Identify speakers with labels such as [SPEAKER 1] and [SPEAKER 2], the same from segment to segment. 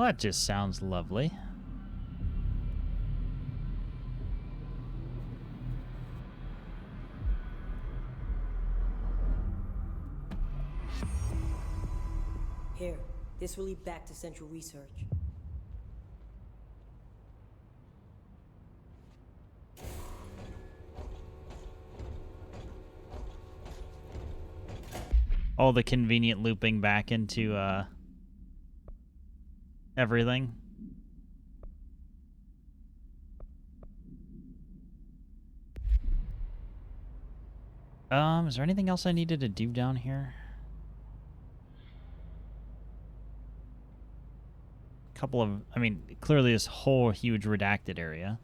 [SPEAKER 1] Well, that just sounds lovely.
[SPEAKER 2] Here, this will lead back to Central Research.
[SPEAKER 1] All the convenient looping back into everything. Is there anything else I needed to do down here? Couple of, I mean, clearly this whole huge redacted area.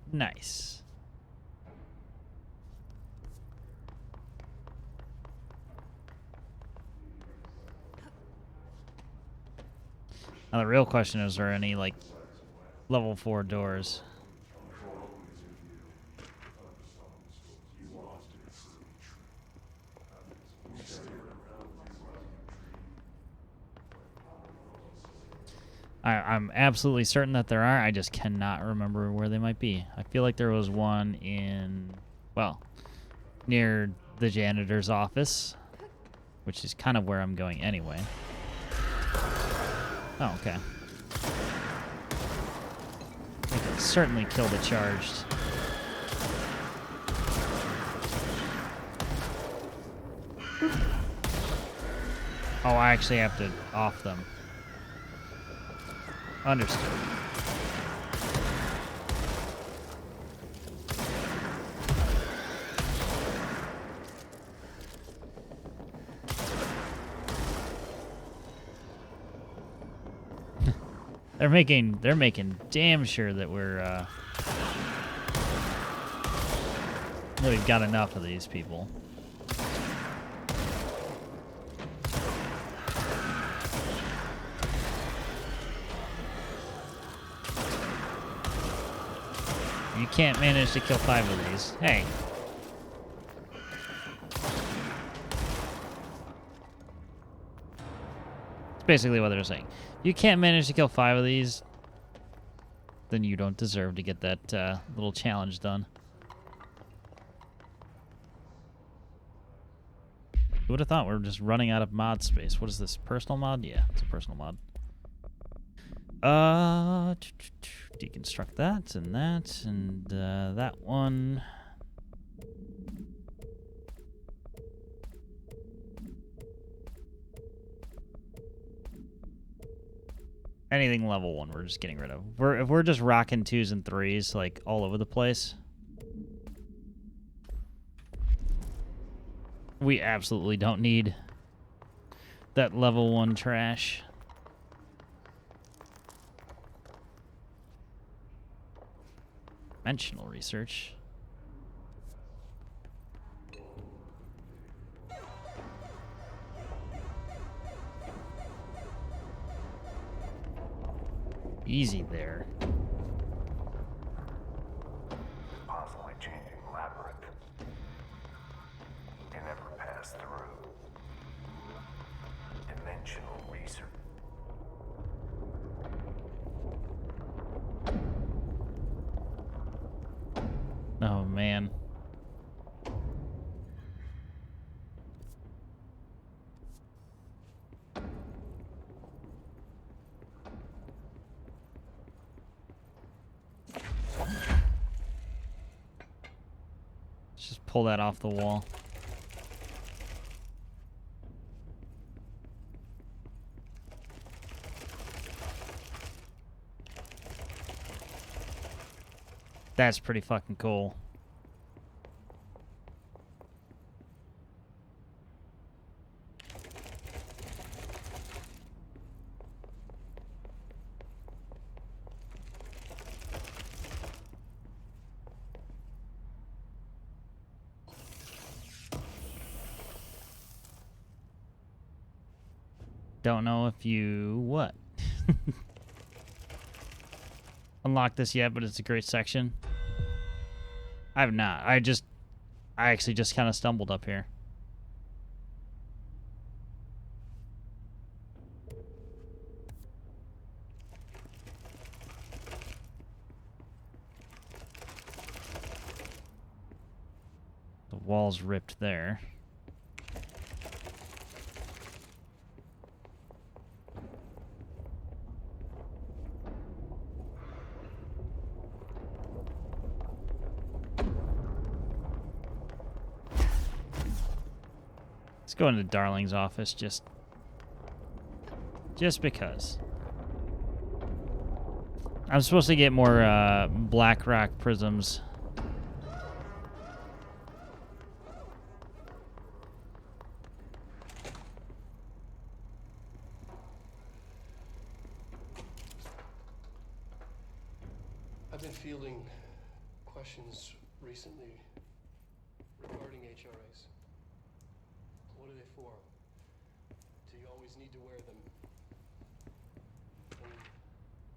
[SPEAKER 1] Nice. Now the real question is, are any, like, level 4 doors? I'm absolutely certain that there are. I just cannot remember where they might be. I feel like there was one in, well, near the janitor's office, which is kind of where I'm going anyway. Oh, okay. We can certainly kill the charged. Oh, I actually have to off them. Understood. They're making damn sure that that we've got enough of these people. You can't manage to kill 5 of these. Hey. It's basically what they're saying. You can't manage to kill 5 of these, then you don't deserve to get that little challenge done. Who would have thought we're just running out of mod space? What is this? Personal mod? Yeah, it's a personal mod. Deconstruct that and that one. Anything level 1, we're just getting rid of. If we're just rocking 2s and 3s like all over the place, we absolutely don't need that level 1 trash. Dimensional research. Easy there.
[SPEAKER 3] Constantly changing labyrinth. You never pass through. Dimensional research.
[SPEAKER 1] Oh, man. Let's just pull that off the wall. That's pretty fucking cool. Don't know if you... what? unlocked this yet, but it's a great section. I have not. I actually just kind of stumbled up here. The wall's ripped there. Let's go into Darling's office just because. I'm supposed to get more black rock prisms.
[SPEAKER 4] I've been fielding questions recently regarding HRAs. What are they for? Do you always need to wear them?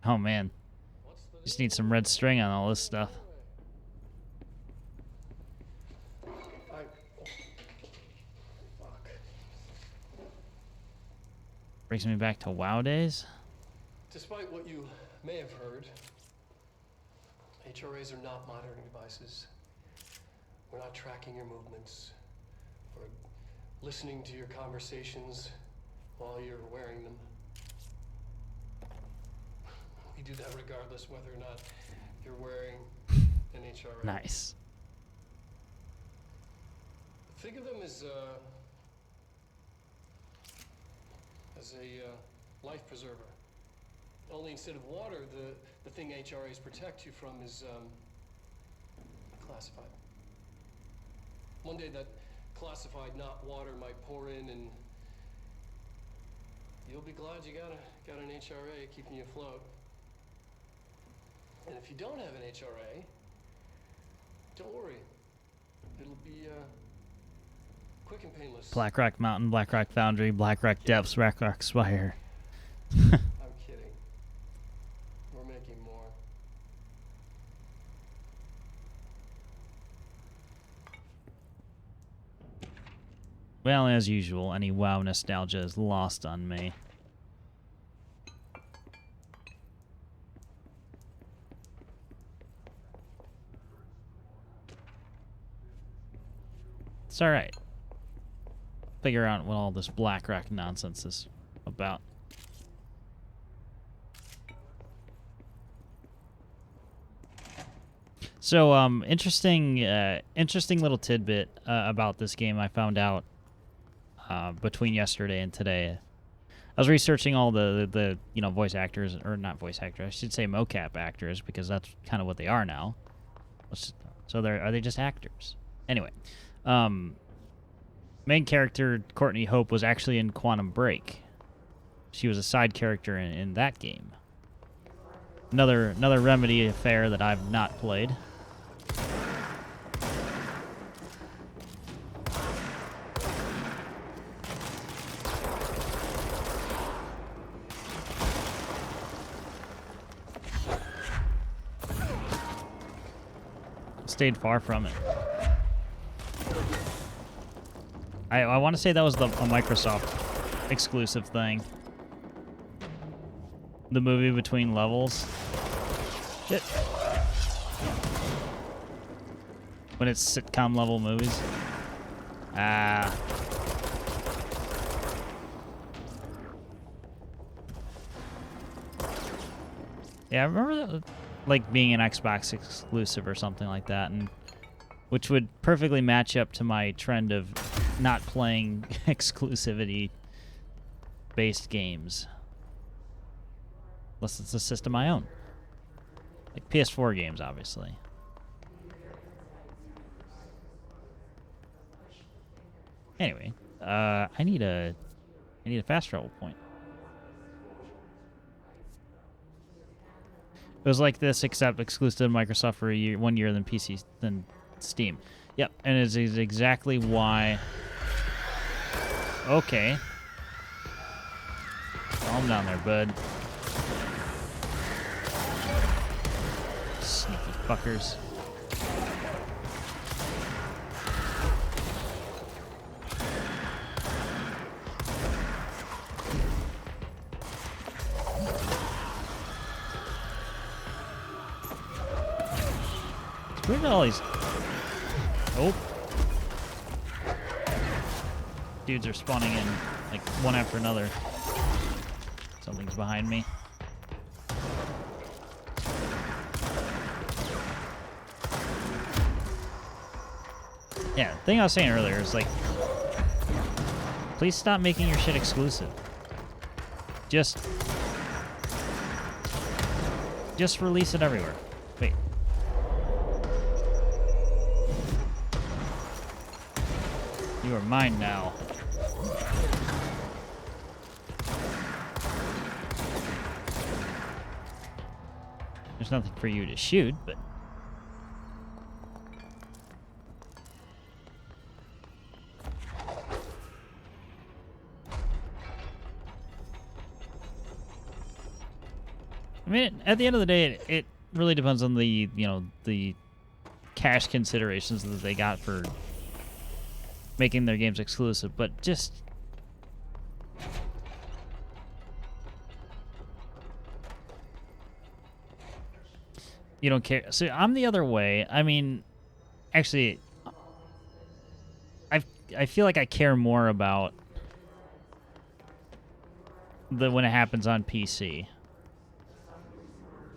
[SPEAKER 4] And
[SPEAKER 1] Oh man,
[SPEAKER 4] what's the
[SPEAKER 1] just need some red string on all this stuff.
[SPEAKER 4] I... Fuck.
[SPEAKER 1] Brings me back to WoW days.
[SPEAKER 4] Despite what you may have heard, HRAs are not monitoring devices. We're not tracking your movements or listening to your conversations while you're wearing them. We do that regardless whether or not you're wearing an HRA.
[SPEAKER 1] Nice.
[SPEAKER 4] Think of them as a life preserver. Only instead of water, the thing HRAs protect you from is classified. One day that classified, not water, might pour in, and you'll be glad you got an HRA keeping you afloat. And if you don't have an HRA, don't worry. It'll be quick and painless.
[SPEAKER 1] Blackrock Mountain, Blackrock Foundry, Blackrock Depths, Blackrock Spire.
[SPEAKER 4] I'm kidding. We're making more.
[SPEAKER 1] Well, as usual, any WoW nostalgia is lost on me. It's alright. Figure out what all this Blackrock nonsense is about. So, interesting little tidbit about this game I found out between yesterday and today. I was researching all the voice actors, or not voice actors, I should say mocap actors, because that's kind of what they are now. So are they just actors? Anyway, main character Courtney Hope was actually in Quantum Break. She was a side character in that game. Another Remedy affair that I've not played. Stayed far from it. I want to say that was a Microsoft exclusive thing. The movie between levels. Shit. When it's sitcom level movies. Ah. Yeah, I remember that, like being an Xbox exclusive or something like that, and which would perfectly match up to my trend of not playing exclusivity-based games. Unless it's a system I own. Like PS4 games, obviously. Anyway, I need a fast travel point. It was like this, except exclusive to Microsoft for 1 year, then PC, then Steam. Yep, and it is exactly why. Okay. Calm down there, bud. Sneaky fuckers. Where did all these... Oh. Dudes are spawning in, like, one after another. Something's behind me. Yeah, the thing I was saying earlier is, like, please stop making your shit exclusive. Just release it everywhere. Wait. You are mine now. There's nothing for you to shoot, but... I mean, at the end of the day, it really depends on the, you know, the cash considerations that they got for making their games exclusive, but just... You don't care. So I'm the other way. I mean, actually, I feel like I care more about when it happens on PC.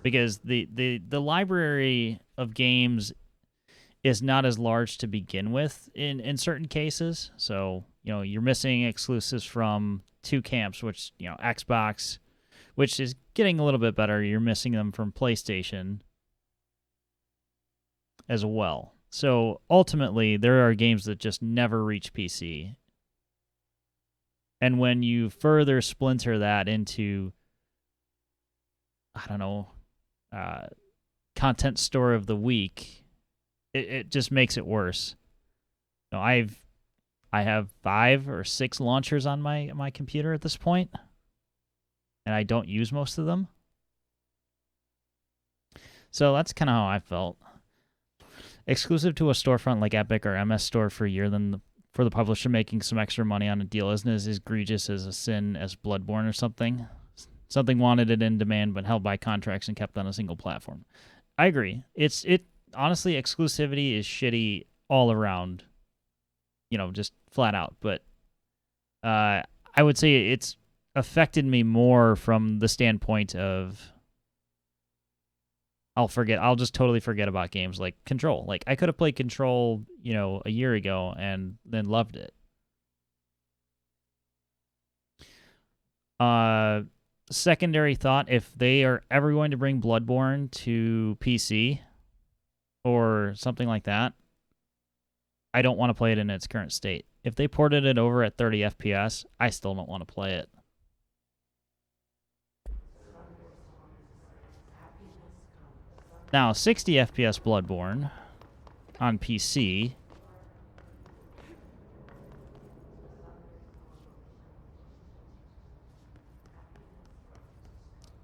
[SPEAKER 1] Because the library of games is not as large to begin with in certain cases. So, you know, you're missing exclusives from two camps, which, you know, Xbox, which is getting a little bit better. You're missing them from PlayStation as well. So ultimately, there are games that just never reach PC. And when you further splinter that into, I don't know, content store of the week, it just makes it worse. You know, I have 5 or 6 launchers on my computer at this point, and I don't use most of them. So that's kind of how I felt. Exclusive to a storefront like Epic or MS Store for a year, then for the publisher making some extra money on a deal isn't as egregious as a sin as Bloodborne or something. Something wanted it in demand but held by contracts and kept on a single platform. I agree. It honestly, exclusivity is shitty all around. You know, just flat out. But I would say it's affected me more from the standpoint of I'll just totally forget about games like Control. Like, I could have played Control, you know, a year ago and then loved it. Secondary thought, if they are ever going to bring Bloodborne to PC or something like that, I don't want to play it in its current state. If they ported it over at 30 FPS, I still don't want to play it. Now, 60 FPS Bloodborne on PC,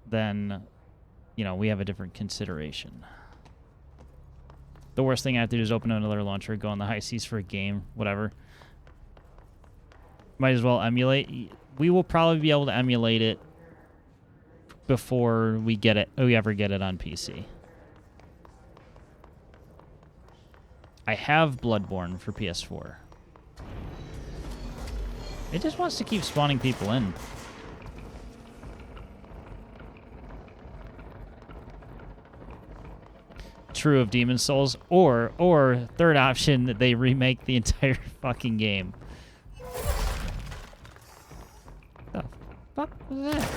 [SPEAKER 1] then, you know, we have a different consideration. The worst thing I have to do is open another launcher, go on the high seas for a game, whatever. Might as well emulate. We will probably be able to emulate it before we ever get it on PC. I have Bloodborne for PS4. It just wants to keep spawning people in. True of Demon's Souls, or third option, that they remake the entire fucking game. The fuck was that?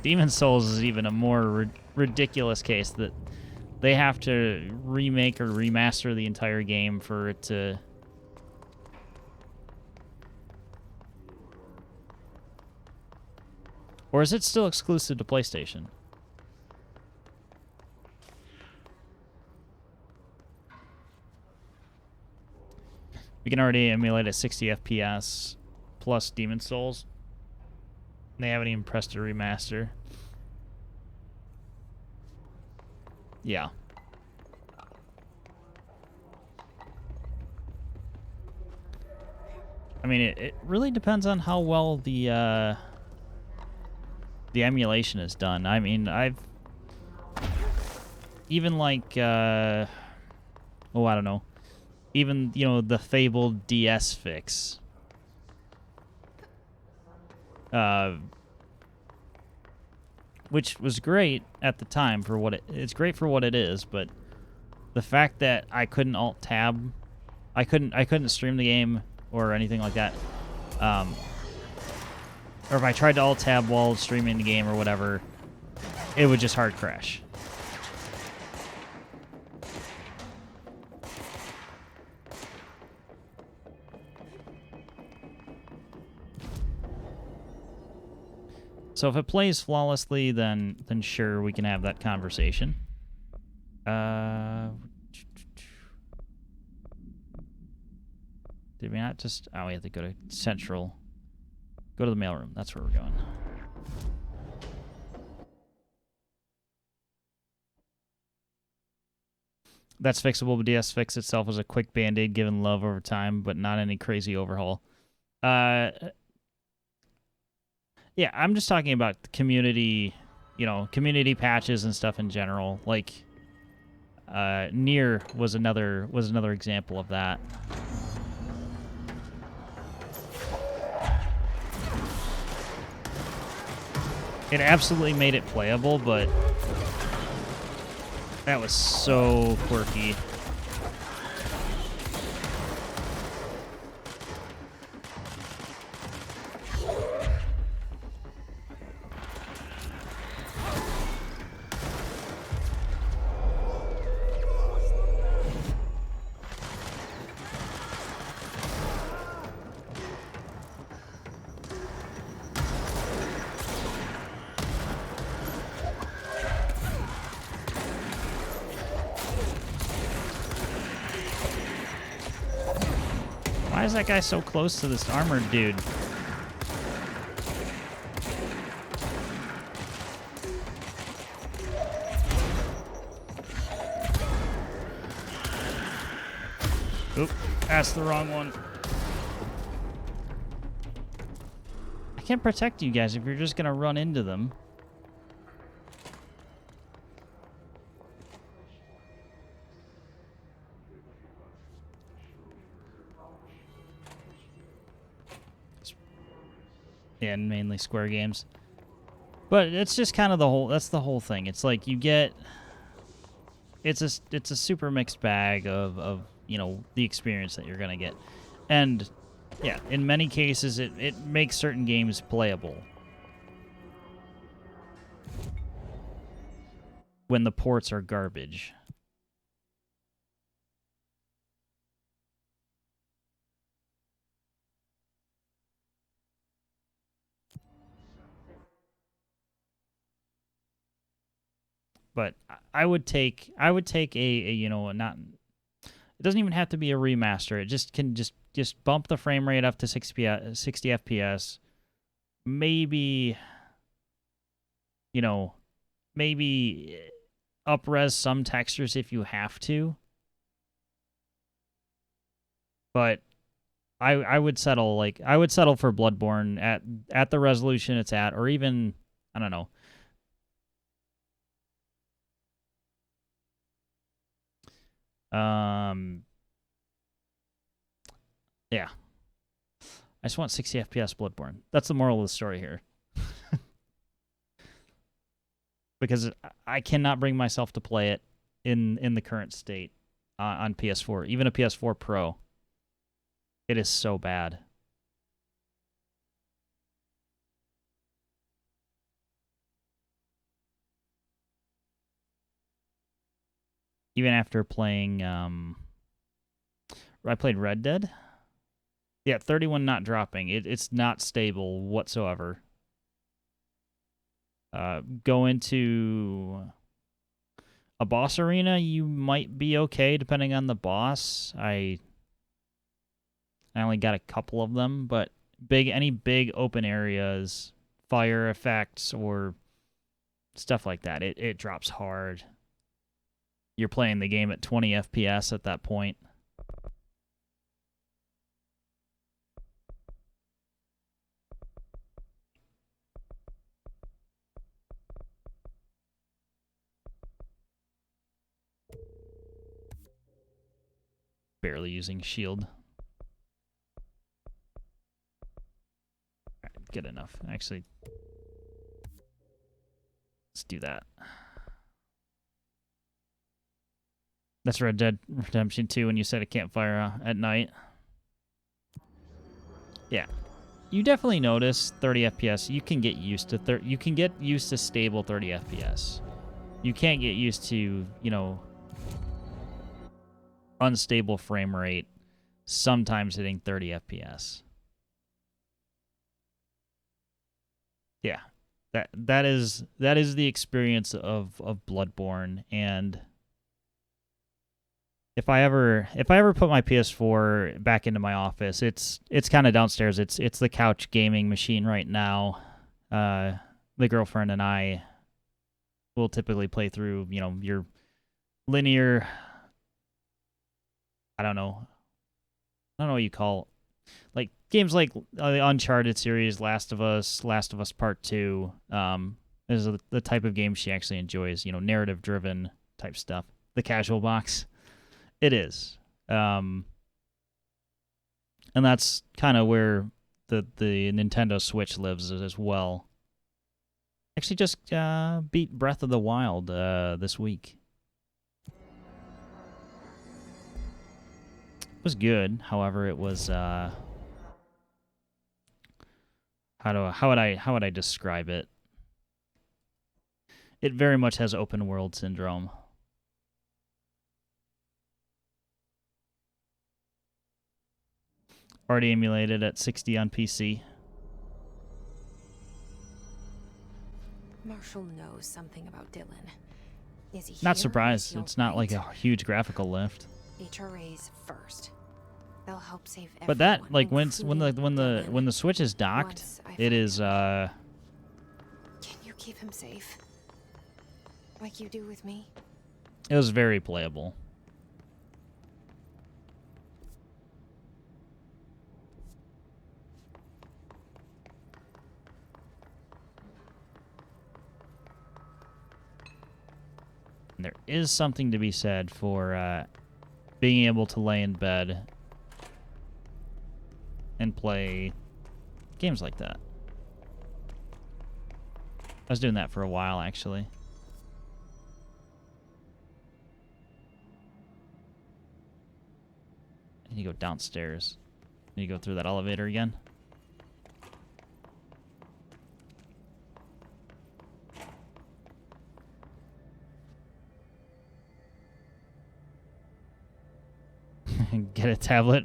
[SPEAKER 1] Demon's Souls is even a more ridiculous case that they have to remake or remaster the entire game for it to... Or is it still exclusive to PlayStation? We can already emulate at 60 FPS plus Demon Souls. They haven't even pressed a remaster. Yeah. I mean, it really depends on how well the emulation is done. I mean, I've even like oh, I don't know. Even, you know, the fabled DS fix. Which was great at the time for what it's great for what it is, but the fact that I couldn't alt tab, I couldn't stream the game or anything like that. Or if I tried to alt tab while streaming the game or whatever, it would just hard crash. So if it plays flawlessly, then sure, we can have that conversation. Did we not just... Oh, we have to go to Central. Go to the mailroom. That's where we're going. That's fixable, but DS Fix itself is a quick band-aid given love over time, but not any crazy overhaul. Yeah, I'm just talking about the community, you know, community patches and stuff in general. Like, Nier was another example of that. It absolutely made it playable, but that was so quirky. Why is that guy so close to this armored dude? Oop, that's the wrong one. I can't protect you guys if you're just gonna run into them. And mainly Square games. But it's just kind of that's the whole thing. It's like you get it's a super mixed bag of you know, the experience that you're gonna get. And yeah, in many cases it makes certain games playable when the ports are garbage. But I would take a you know, not, it doesn't even have to be a remaster. It just can just bump the frame rate up to 60 FPS. Maybe, you know, maybe up-res some textures if you have to. But I would settle for Bloodborne at the resolution it's at, or even, I don't know. Yeah. I just want 60 FPS Bloodborne. That's the moral of the story here. Because I cannot bring myself to play it in the current state on PS4, even a PS4 Pro. It is so bad. Even after playing, I played Red Dead. Yeah, 31 not dropping. It's not stable whatsoever. Go into a boss arena, you might be okay depending on the boss. I only got a couple of them, but any big open areas, fire effects or stuff like that, it drops hard. You're playing the game at 20 FPS at that point. Barely using shield. Alright, good enough. Actually, let's do that. That's Red Dead Redemption 2 when you set a campfire at night. Yeah. You definitely notice 30 FPS. You can get used to stable 30 FPS. You can't get used to, you know, unstable frame rate, sometimes hitting 30 FPS. Yeah. That is the experience of Bloodborne. And if I ever put my PS4 back into my office, it's kind of downstairs. It's the couch gaming machine right now. The girlfriend and I will typically play through, you know, your linear, I don't know what you call it. Like games like the Uncharted series, Last of Us Part 2, is the type of game she actually enjoys, you know, narrative driven type stuff. The Casual Box. It is. And that's kind of where the Nintendo Switch lives as well. Actually just beat Breath of the Wild this week. It was good. However, it was how would I describe it? It very much has open world syndrome. Already emulated at 60 on PC.
[SPEAKER 5] Marshall knows something about Dylan. Is he
[SPEAKER 1] Not
[SPEAKER 5] here?
[SPEAKER 1] surprised.
[SPEAKER 5] Is he
[SPEAKER 1] It's not like
[SPEAKER 5] all
[SPEAKER 1] a huge graphical lift.
[SPEAKER 5] right? HRAs first. They'll help save everyone.
[SPEAKER 1] But that, like, when
[SPEAKER 5] including Dylan.
[SPEAKER 1] the Switch is docked,
[SPEAKER 5] Once I
[SPEAKER 1] it
[SPEAKER 5] find
[SPEAKER 1] is
[SPEAKER 5] Can you keep him safe? Like you do with me?
[SPEAKER 1] it was very playable. And there is something to be said for being able to lay in bed and play games like that. I was doing that for a while, actually. I need to go downstairs. Need to go through that elevator again. Get a tablet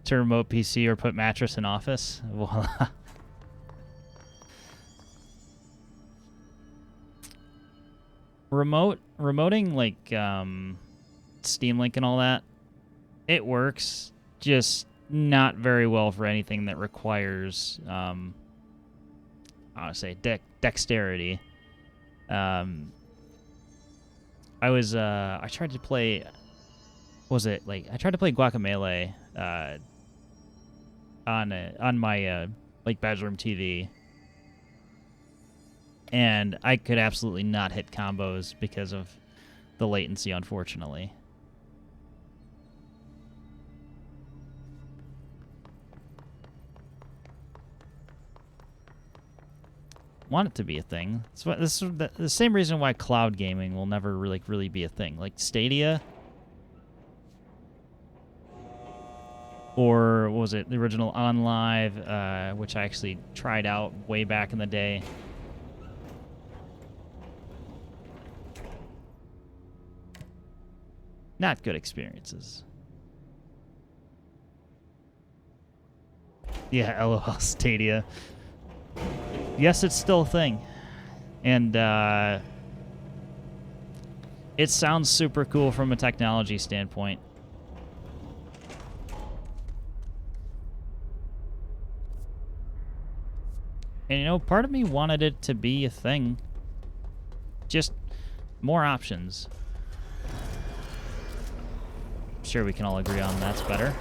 [SPEAKER 1] to remote PC or put mattress in office. Voila. Remoting like Steam Link and all that, it works, just not very well for anything that requires I want to say dexterity. I tried to play, I tried to play Guacamelee on my like bedroom TV, and I could absolutely not hit combos because of the latency, unfortunately. Want it to be a thing. This is the same reason why cloud gaming will never really be a thing. Like Stadia, or what was it, the original OnLive, which I actually tried out way back in the day. Not good experiences. Yeah, LOL Stadia. Yes, it's still a thing. And it sounds super cool from a technology standpoint. And you know, part of me wanted it to be a thing. Just more options. I'm sure we can all agree on that's better.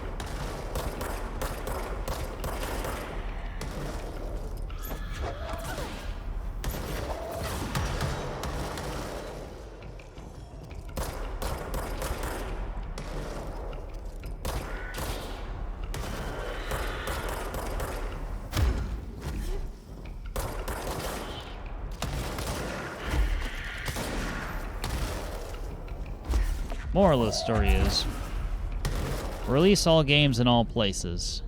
[SPEAKER 1] Moral of the story is, release all games in all places.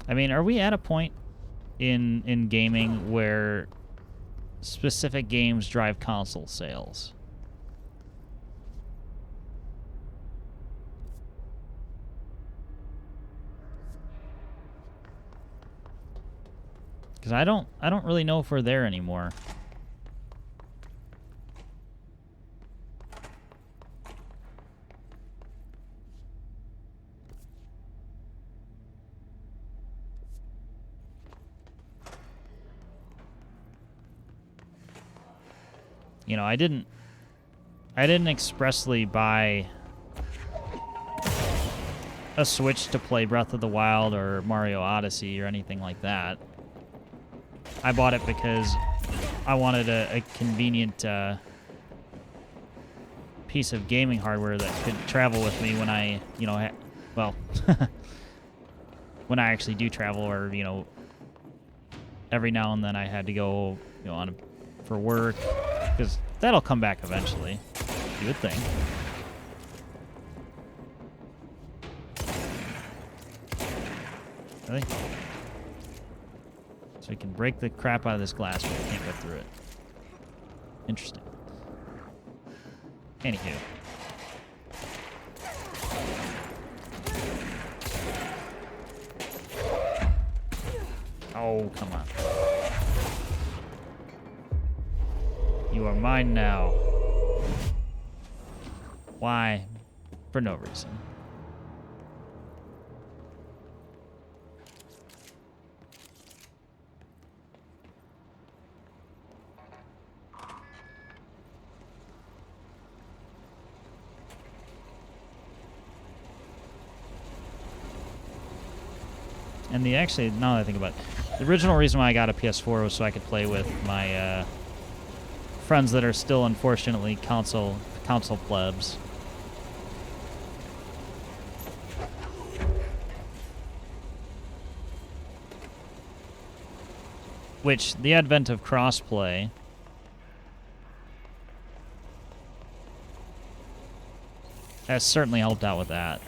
[SPEAKER 1] I mean, are we at a point in gaming where specific games drive console sales? Because I don't really know if we're there anymore. You know, I didn't expressly buy a Switch to play Breath of the Wild or Mario Odyssey or anything like that. I bought it because I wanted a convenient piece of gaming hardware that could travel with me when I, you know, well, when I actually do travel, or, you know, every now and then I had to go, you know, for work, because that'll come back eventually, you would think. Really? So we can break the crap out of this glass, but we can't go through it. Interesting. Anywho. Oh, come on. You are mine now. Why? For no reason. And actually, now that I think about it, the original reason why I got a PS4 was so I could play with my friends that are still, unfortunately, console plebs. Which, the advent of crossplay has certainly helped out with that.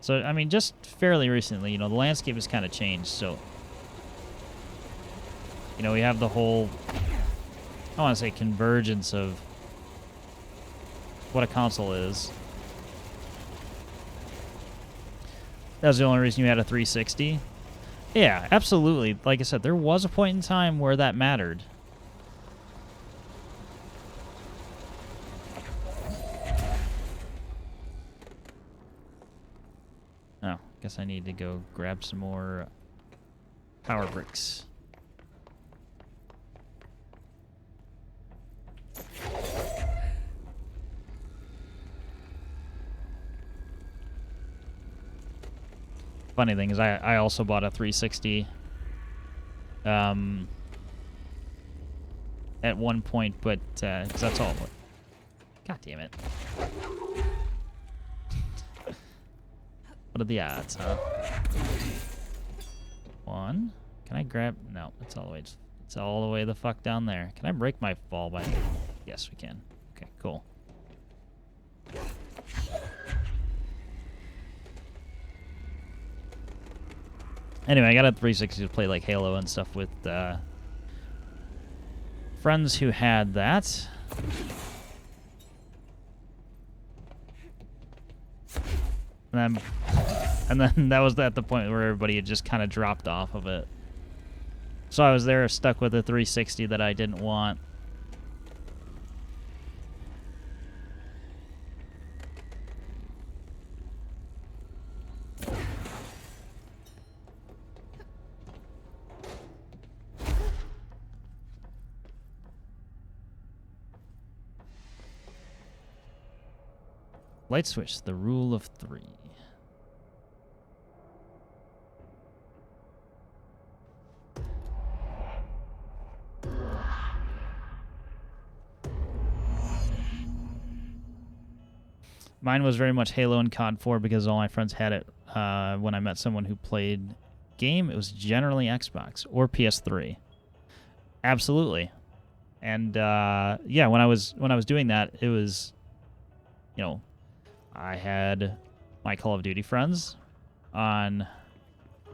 [SPEAKER 1] So, I mean, just fairly recently, you know, the landscape has kind of changed, so... You know, we have the whole, I want to say, convergence of what a console is. That was the only reason you had a 360. Yeah, absolutely. Like I said, there was a point in time where that mattered. Oh, guess I need to go grab some more power bricks. Funny thing is, I also bought a 360 at one point, but because that's all. God damn it! What are the odds, huh? One. Can I grab? No, it's all the way. It's all the way the fuck down there. Can I break my fall by? Yes, we can. Okay, cool. Anyway, I got a 360 to play like Halo and stuff with friends who had that. And then that was at the point where everybody had just kind of dropped off of it. So I was there stuck with a 360 that I didn't want. Light switch, the rule of 3. Mine was very much Halo and COD 4 because all my friends had it. When I met someone who played game, it was generally Xbox or PS3. Absolutely. And yeah, when I was doing that, it was, you know, I had my Call of Duty friends on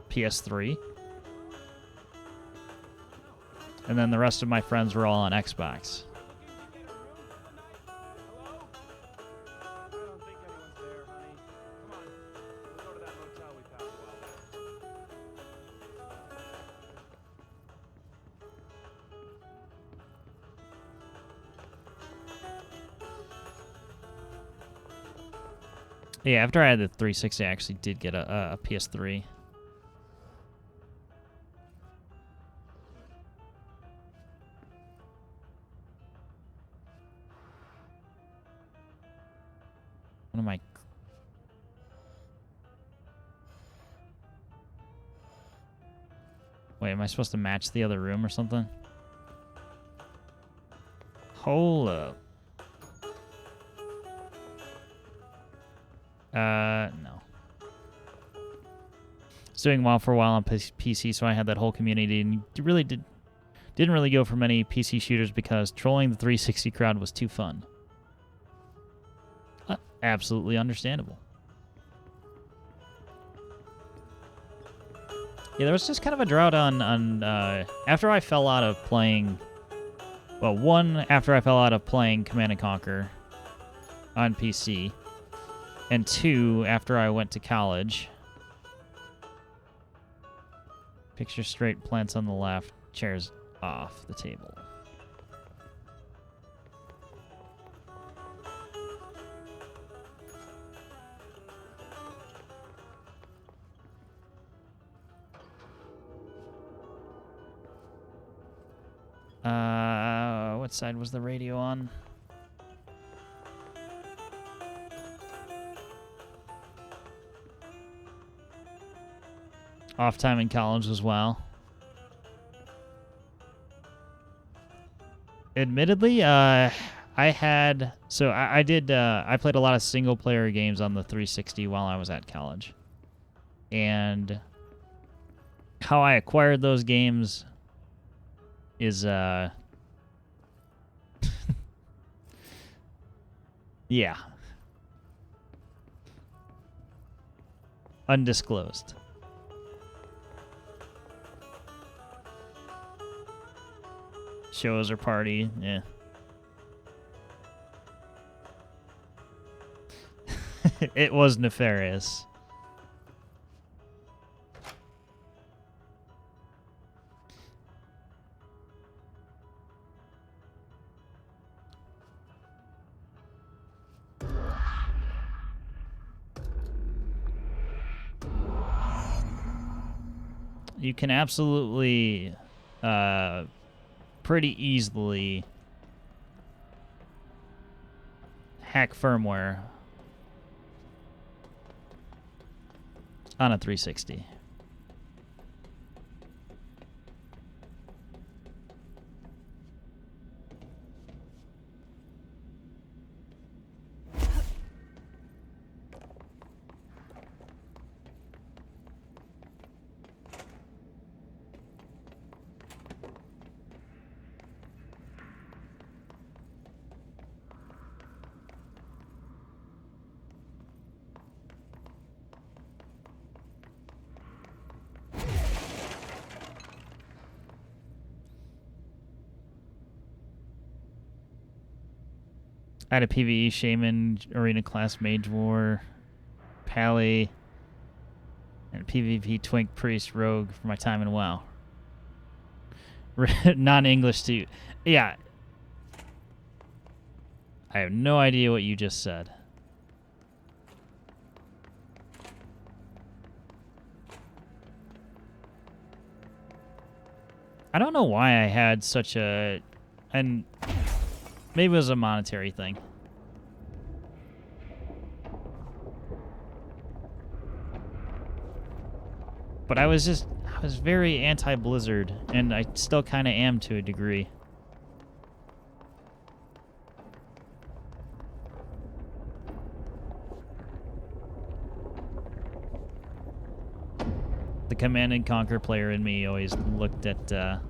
[SPEAKER 1] PS3, and then the rest of my friends were all on Xbox. Yeah, after I had the 360, I actually did get a PS3. What am I? Wait, am I supposed to match the other room or something? Hold up. No. Was doing well for a while on PC, so I had that whole community, and didn't really go for many PC shooters because trolling the 360 crowd was too fun. Absolutely understandable. Yeah, there was just kind of a drought on after I fell out of playing. Well, one, after I fell out of playing Command and Conquer on PC. And 2, after I went to college. Picture straight, plants on the left, chairs off the table. What side was the radio on? Off time in college as well. Admittedly, I played a lot of single player games on the 360 while I was at college. And how I acquired those games is yeah. Undisclosed. Shows or party, yeah. It was nefarious. You can absolutely pretty easily hack firmware on a 360. I had a PvE Shaman, Arena Class Mage War, Pally, and a PvP Twink Priest Rogue for my time in WoW. Non-English too. Yeah. I have no idea what you just said. I don't know why I had such a... And maybe it was a monetary thing. But I was very anti-Blizzard, and I still kind of am to a degree. The Command and Conquer player in me always looked at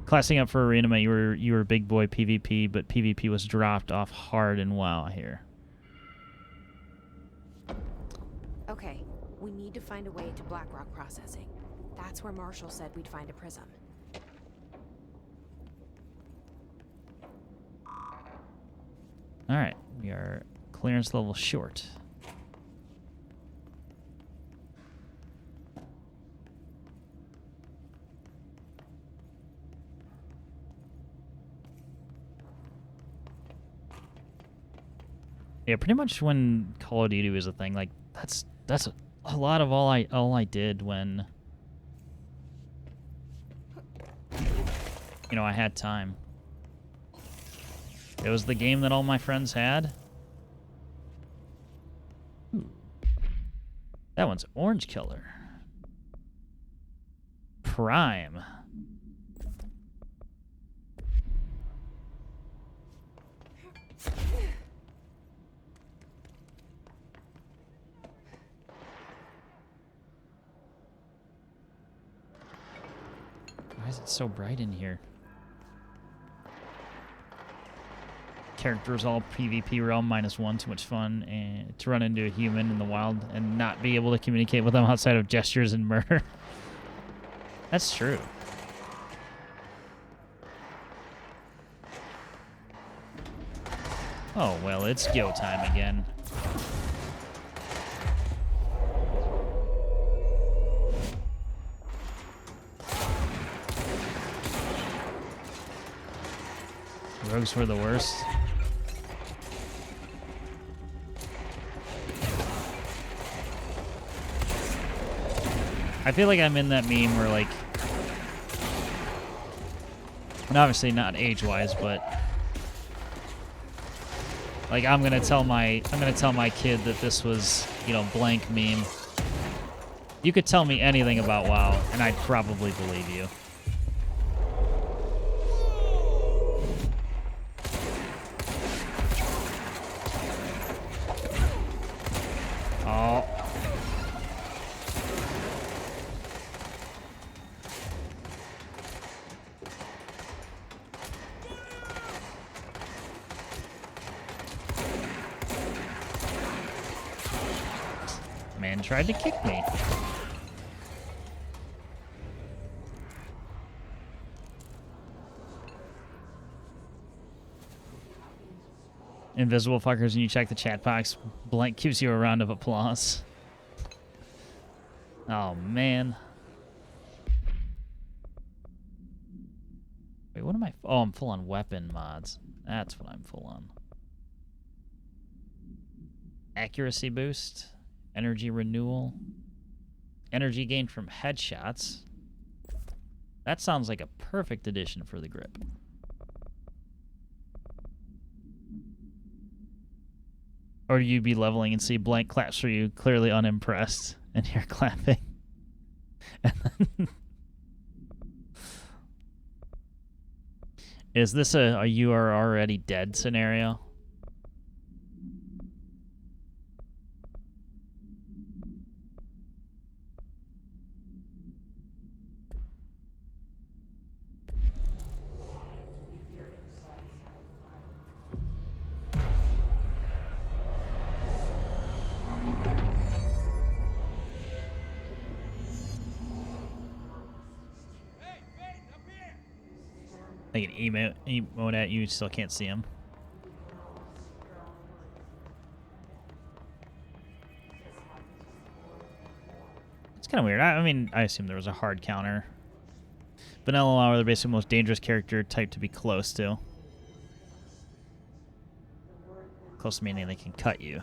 [SPEAKER 1] classing up for Arena. You were big boy PvP, but PvP was dropped off hard in WoW here.
[SPEAKER 5] Okay, we need to find a way to Blackrock Processing. That's where Marshall said we'd find a prism.
[SPEAKER 1] All right, we are clearance level short. Yeah, pretty much when Call of Duty was a thing, like that's a lot of all I did when I had time. It was the game that all my friends had. Ooh. That one's Orange Killer. Prime. Why is it so bright in here? Characters all PvP realm -1, too much fun, and to run into a human in the wild and not be able to communicate with them outside of gestures and murder. That's true. Oh well, it's go time again. Rogues were the worst. I feel like I'm in that meme where, like, and obviously not age-wise, but like I'm gonna tell my kid that this was, blank meme. You could tell me anything about WoW, and I'd probably believe you. Oh. Man tried to kick me. Invisible fuckers, and you check the chat box. Blank gives you a round of applause. Oh, man. Wait, what am I? Oh, I'm full on weapon mods. That's what I'm full on. Accuracy boost. Energy renewal. Energy gained from headshots. That sounds like a perfect addition for the grip. Or you'd be leveling and see blank claps for you, clearly unimpressed, and you're clapping. Is this a you are already dead scenario? I can emote at you, still can't see him. It's kind of weird. I mean, I assume there was a hard counter. Vanilla Law are the basically most dangerous character type to be close to. Close meaning they can cut you.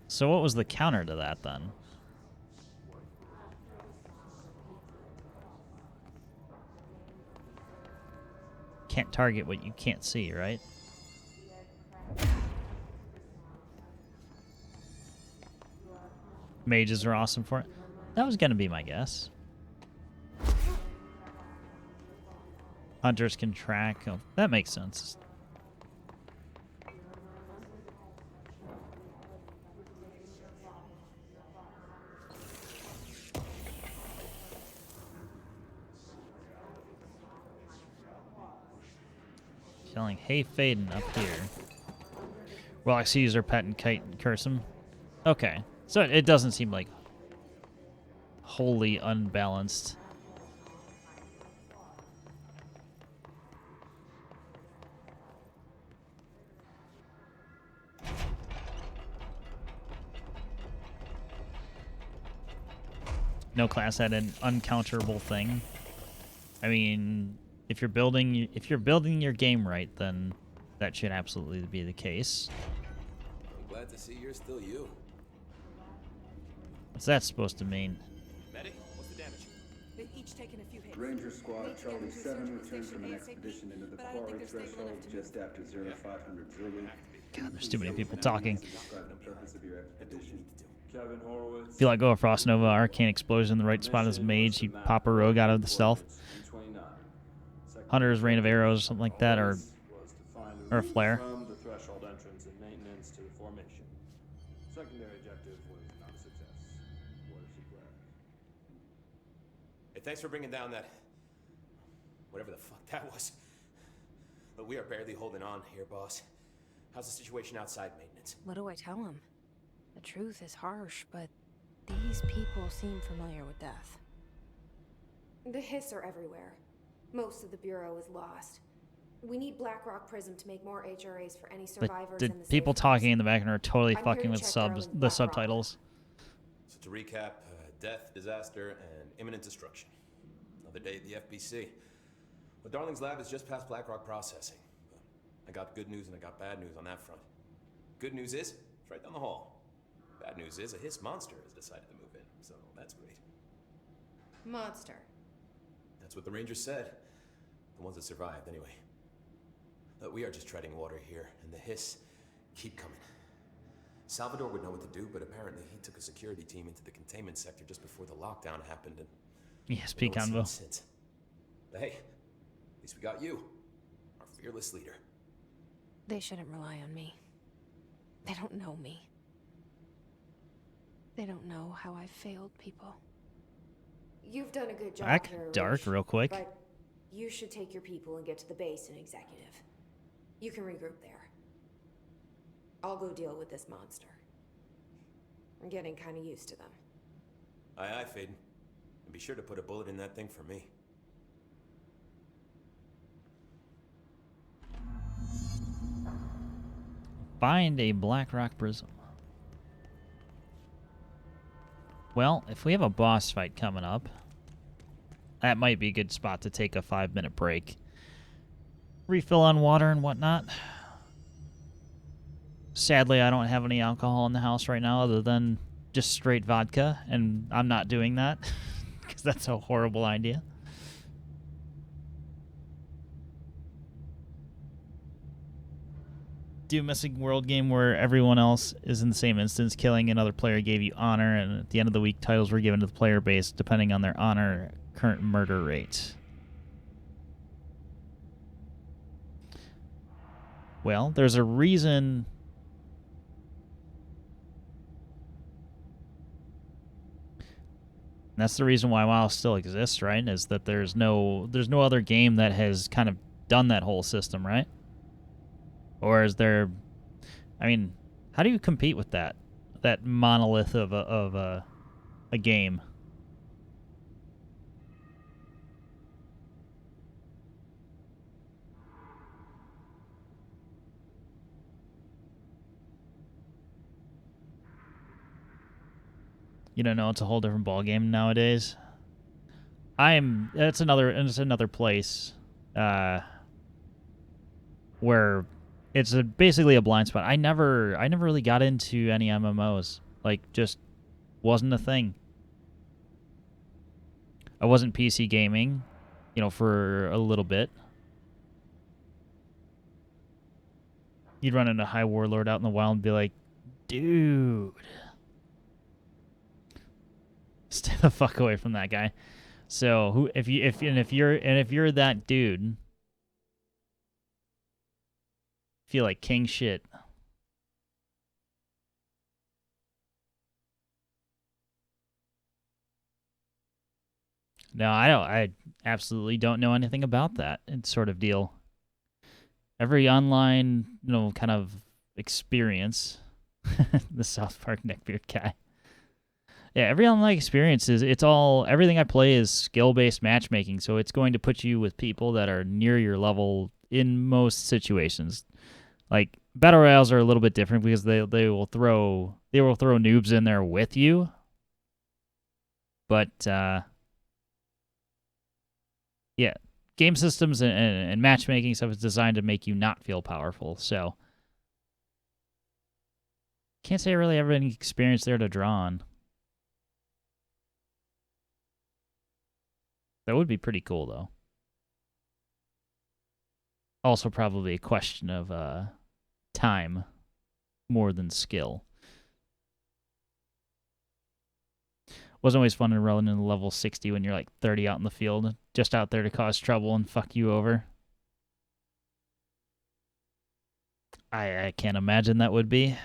[SPEAKER 1] So what was the counter to that then? Can't target what you can't see, right? Mages are awesome for it. That was gonna be my guess. Hunters can track. Oh, that makes sense. Yelling, "Hey, Faden, up here." Well, I see use her pet and kite and curse him. Okay, so it doesn't seem like wholly unbalanced. No class had an uncounterable thing. I mean, if you're building your game right, then that should absolutely be the case.
[SPEAKER 6] I'm glad to see you're still you.
[SPEAKER 1] What's that supposed to mean?
[SPEAKER 6] Medic, what's the damage?
[SPEAKER 7] They've each taken a few hits.
[SPEAKER 8] Ranger Squad
[SPEAKER 7] Need to get
[SPEAKER 8] Charlie
[SPEAKER 7] them to a
[SPEAKER 8] 7
[SPEAKER 7] surgical
[SPEAKER 8] returned
[SPEAKER 7] station
[SPEAKER 8] from an
[SPEAKER 7] ASAP,
[SPEAKER 8] expedition into the
[SPEAKER 7] but I don't think
[SPEAKER 8] Quarry
[SPEAKER 7] they're stable
[SPEAKER 8] threshold
[SPEAKER 7] enough to
[SPEAKER 8] just after 0500 Zulu.
[SPEAKER 1] God, there's too many people talking.
[SPEAKER 8] Describe the purpose of your expedition.
[SPEAKER 9] Kevin Horowitz.
[SPEAKER 1] If you let go of Frost Nova, arcane explosion in the right spot as a mage, you pop a rogue out of the stealth. Hunter's rain of arrows, something like that, or a flare.
[SPEAKER 9] From the threshold entrance and maintenance to the formation. Secondary objective was not a success. What is your plan?
[SPEAKER 6] Hey, thanks for bringing down that... whatever the fuck that was. But we are barely holding on here, boss. How's the situation outside maintenance?
[SPEAKER 5] What do I tell him? The truth is harsh, but these people seem familiar with death.
[SPEAKER 10] The Hiss are everywhere. Most of the Bureau is lost. We need Blackrock Prism to make more HRAs for any survivors
[SPEAKER 1] But
[SPEAKER 10] in
[SPEAKER 1] the
[SPEAKER 10] the
[SPEAKER 1] people
[SPEAKER 10] safe
[SPEAKER 1] talking
[SPEAKER 10] house.
[SPEAKER 1] in the background are totally
[SPEAKER 10] I'm here
[SPEAKER 1] fucking
[SPEAKER 10] to
[SPEAKER 1] with
[SPEAKER 10] check
[SPEAKER 1] subs,
[SPEAKER 10] Darwin's
[SPEAKER 1] the
[SPEAKER 10] Blackrock.
[SPEAKER 1] subtitles.
[SPEAKER 6] So to recap, death, disaster, and imminent destruction. Another day at the FBC. Well, Darling's lab is just past Blackrock processing. I got good news and I got bad news on that front. Good news is, it's right down the hall. Bad news is, a Hiss monster has decided to move in, so that's great.
[SPEAKER 10] Monster.
[SPEAKER 6] That's what the Rangers said. The ones that survived, anyway. We are just treading water here, and the Hiss keep coming. Salvador would know what to do, but apparently he took a security team into the containment sector just before the lockdown happened, and...
[SPEAKER 1] ESP
[SPEAKER 6] no one's seen
[SPEAKER 1] convo.
[SPEAKER 6] it since. But hey, at least we got you, our fearless leader.
[SPEAKER 5] They shouldn't rely on me. They don't know me. They don't know how I've failed people.
[SPEAKER 10] You've done a good job
[SPEAKER 1] Back
[SPEAKER 10] here,
[SPEAKER 1] dark
[SPEAKER 10] Rouge,
[SPEAKER 1] real quick.
[SPEAKER 10] But you should take your people and get to the base in Executive. You can regroup there. I'll go deal with this monster. I'm getting kind of used to them.
[SPEAKER 6] Aye, aye, Faden. And be sure to put a bullet in that thing for me.
[SPEAKER 1] Find a Blackrock Prism. Well, if we have a boss fight coming up, that might be a good spot to take a 5-minute break. Refill on water and whatnot. Sadly, I don't have any alcohol in the house right now other than just straight vodka, and I'm not doing that because that's a horrible idea. Do a missing world game where everyone else is in the same instance. Killing another player gave you honor, and at the end of the week, titles were given to the player base depending on their honor current murder rate. Well, there's a reason. And that's the reason why WoW still exists, right? Is that there's no other game that has kind of done that whole system, right? Or is there? I mean, how do you compete with that monolith of a game? You don't know, it's a whole different ball game nowadays. It's another place where it's basically a blind spot. I never really got into any MMOs. Like, just wasn't a thing. I wasn't PC gaming, for a little bit. You'd run into High Warlord out in the wild and be like, dude, Stay the fuck away from that guy. So if you're that dude, feel like king shit. No, I don't. I absolutely don't know anything about that sort of deal. Every online, kind of experience, the South Park neckbeard guy. Yeah, every online experience everything I play is skill-based matchmaking, so it's going to put you with people that are near your level in most situations. Like battle royales are a little bit different because they will throw noobs in there with you. But yeah, game systems and matchmaking stuff is designed to make you not feel powerful. So can't say I really have any experience there to draw on. That would be pretty cool, though. Also, probably a question of time more than skill. Wasn't always fun to run in level 60 when you're like 30 out in the field, just out there to cause trouble and fuck you over. I can't imagine that would be.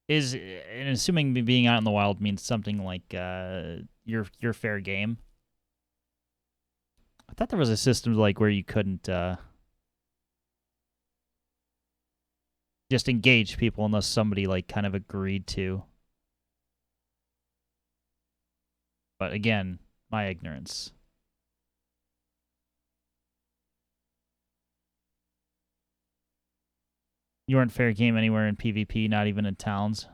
[SPEAKER 1] And assuming being out in the wild means something like your fair game. I thought there was a system like where you couldn't just engage people unless somebody like kind of agreed to. But again, my ignorance. You weren't fair game anywhere in PvP, not even in towns.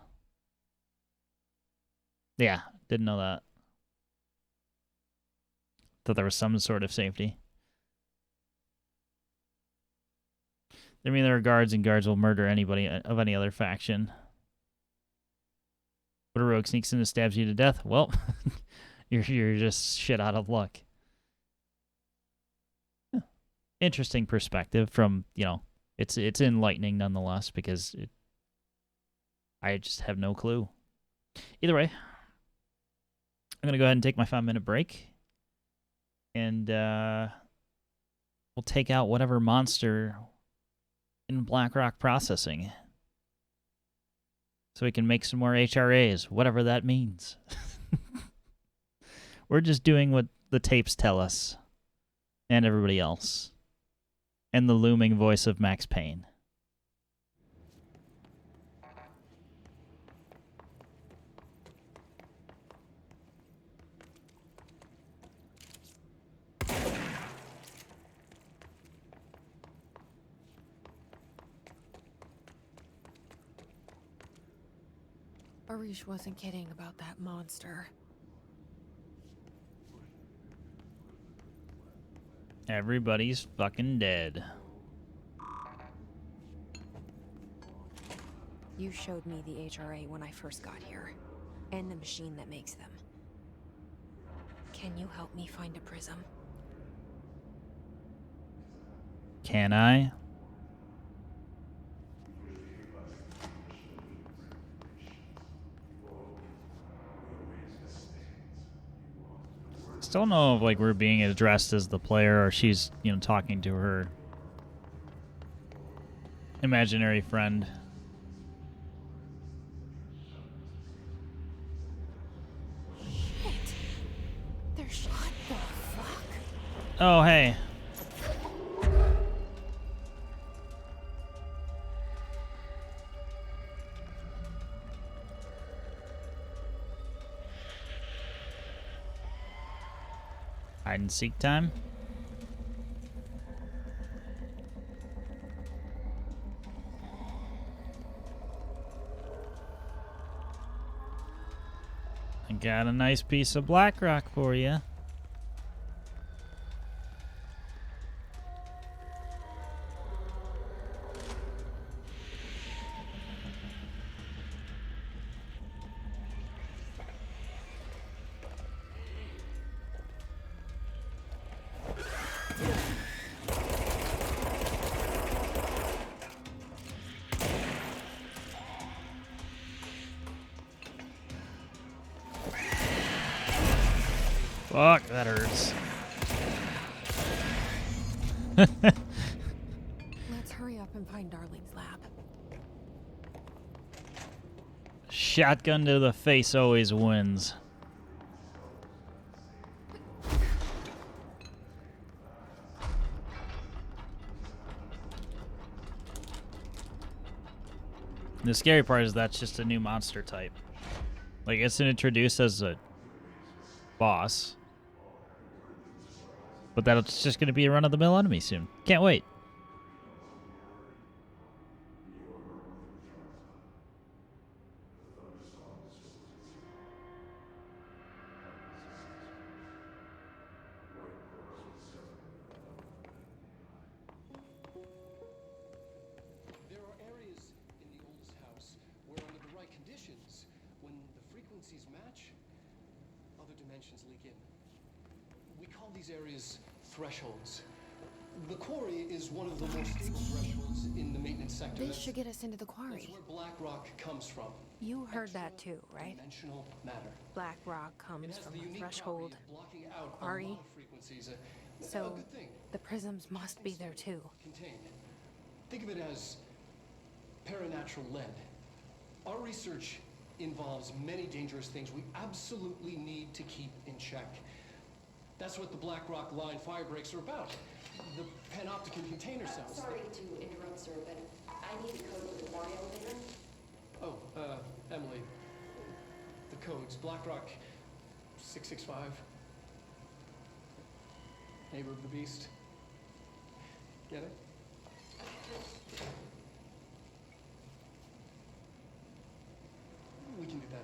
[SPEAKER 1] Yeah, didn't know that. Thought there was some sort of safety. I mean, there are guards, and guards will murder anybody of any other faction. But a rogue sneaks in and stabs you to death. Well, you're just shit out of luck. Interesting perspective from, It's enlightening nonetheless because I just have no clue. Either way, I'm going to go ahead and take my 5-minute break. And we'll take out whatever monster in Blackrock Processing. So we can make some more HRAs, whatever that means. We're just doing what the tapes tell us. And everybody else. And the looming voice of Max Payne.
[SPEAKER 5] Arish wasn't kidding about that monster.
[SPEAKER 1] Everybody's fucking dead.
[SPEAKER 5] You showed me the HRA when I first got here, and the machine that makes them. Can you help me find a prism?
[SPEAKER 1] Can I? Still don't know if we're being addressed as the player or she's, talking to her imaginary friend.
[SPEAKER 5] Shit. They're shot. The fuck?
[SPEAKER 1] Oh, hey. Hide and seek time. I got a nice piece of Blackrock for you. Fuck, that hurts.
[SPEAKER 5] Let's hurry up and find Darling's lab.
[SPEAKER 1] Shotgun to the face always wins. The scary part is that's just a new monster type. Like, it's introduced as a boss. But that's just going to be a run-of-the-mill enemy soon. Can't wait.
[SPEAKER 4] There are areas in the oldest house where, under the right conditions, when the frequencies match, other dimensions leak in. We call these areas thresholds. The quarry is one of the most stable thresholds in the maintenance sector.
[SPEAKER 5] This should get us into the
[SPEAKER 4] That's
[SPEAKER 5] quarry.
[SPEAKER 4] where Black Rock comes from.
[SPEAKER 5] You heard that too, right?
[SPEAKER 4] Dimensional matter.
[SPEAKER 5] Black rock
[SPEAKER 4] It
[SPEAKER 5] comes
[SPEAKER 4] has
[SPEAKER 5] from
[SPEAKER 4] the
[SPEAKER 5] a
[SPEAKER 4] unique
[SPEAKER 5] threshold.
[SPEAKER 4] property of blocking out a
[SPEAKER 5] Quarry.
[SPEAKER 4] lot of frequencies. A
[SPEAKER 5] So
[SPEAKER 4] good thing.
[SPEAKER 5] the prisms must be there too.
[SPEAKER 4] Contained. Think of it as paranatural lead. Our research involves many dangerous things we absolutely need to keep in check. That's what the Black Rock Line fire breaks are about. The panopticon container cells.
[SPEAKER 10] Sorry to interrupt, sir, but I need a code for the quarry elevator.
[SPEAKER 4] Oh, Emily. The codes. Black Rock 665. Neighbor of the Beast. Get it? We can do that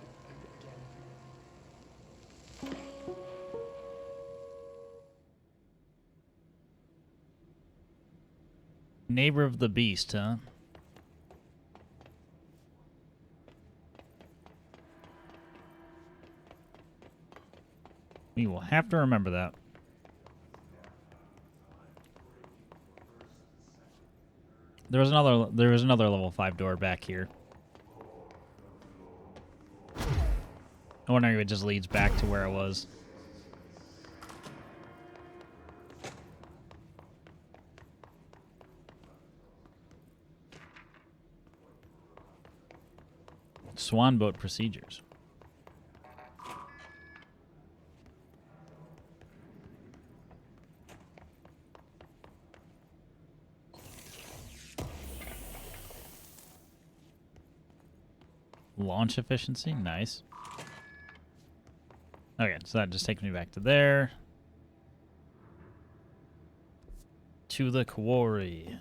[SPEAKER 4] again.
[SPEAKER 1] Neighbor of the Beast, huh? We will have to remember that. There was another level 5 door back here. I'm wondering if it just leads back to where it was. Swan boat procedures. Launch efficiency, nice. Okay, so that just takes me back to there. To the quarry.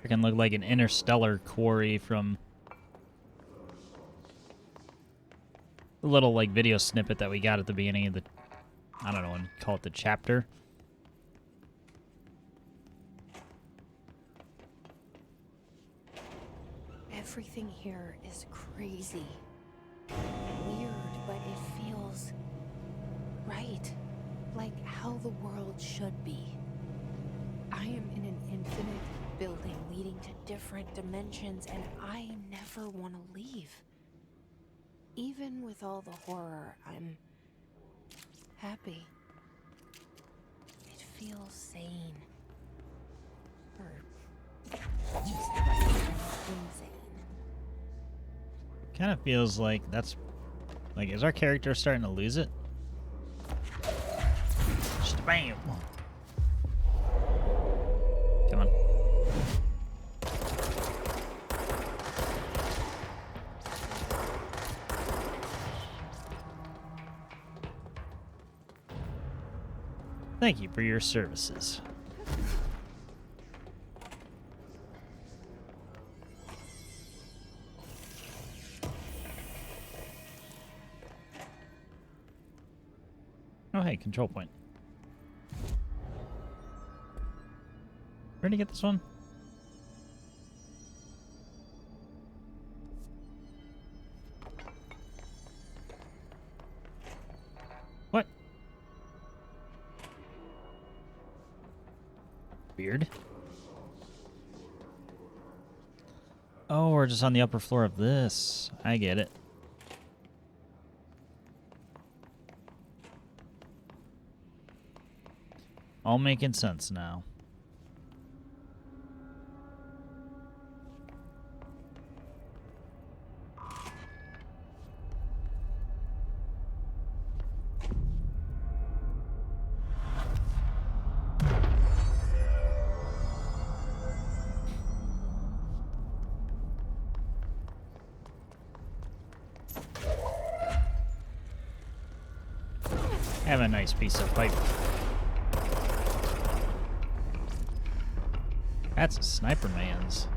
[SPEAKER 1] Freaking look like an interstellar quarry from the little like video snippet that we got at the beginning of the, I don't know, call it the chapter.
[SPEAKER 5] Everything here is crazy. Weird, but it feels right. Like how the world should be. I am in an infinite building leading to different dimensions, and I never want to leave. Even with all the horror, I'm happy. It feels sane. Or just insane.
[SPEAKER 1] Kind of feels like that's, like, is our character starting to lose it? Bam! Come on. Thank you for your services. Oh, hey, control point. Where'd you get this one? What? Oh, we're just on the upper floor of this. I get it. All making sense now. Have a nice piece of pipe. That's a sniper man's.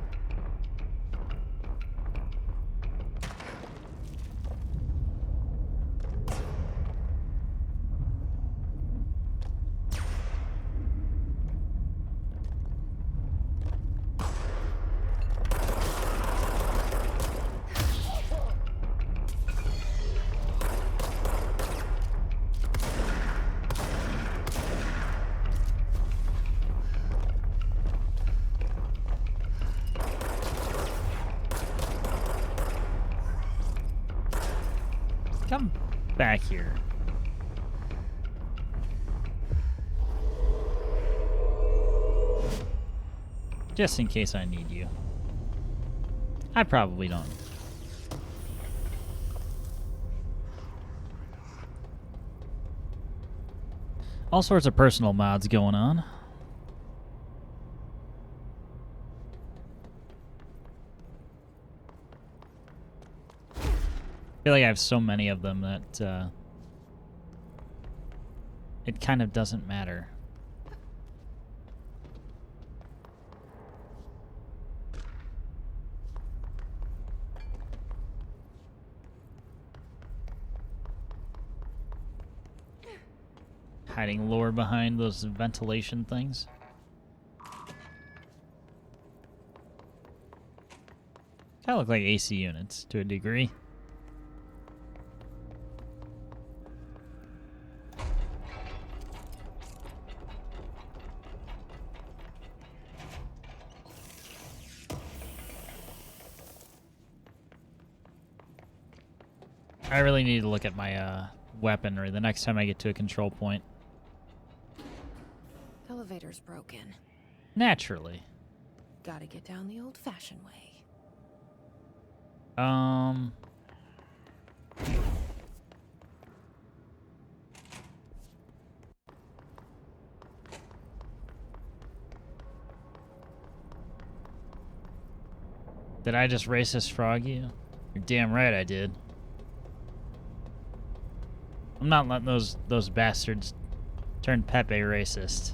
[SPEAKER 1] Come back here. Just in case I need you. I probably don't. All sorts of personal mods going on. I feel like I have so many of them that it kind of doesn't matter. Hiding lore behind those ventilation things. Kind of look like AC units to a degree. I really need to look at my weaponry the next time I get to a control point.
[SPEAKER 5] Elevator's broken.
[SPEAKER 1] Naturally.
[SPEAKER 5] Gotta get down the old-fashioned way.
[SPEAKER 1] Did I just racist frog you? You're damn right I did. I'm not letting those bastards turn Pepe racist.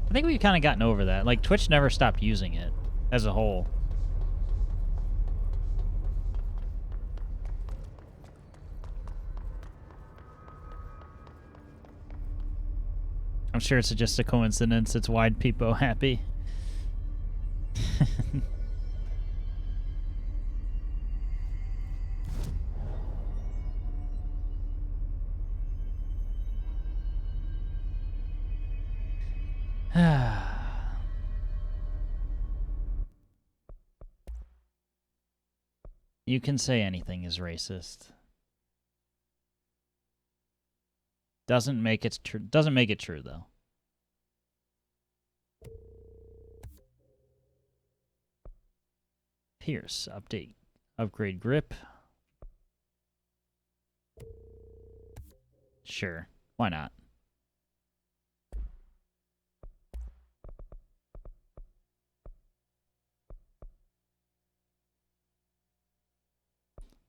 [SPEAKER 1] I think we've kind of gotten over that. Like, Twitch never stopped using it as a whole. I'm sure it's just a coincidence it's Wide Peepo happy. You can say anything is racist. Doesn't make it true. Doesn't make it true though. Pierce update. Upgrade grip. Sure. Why not?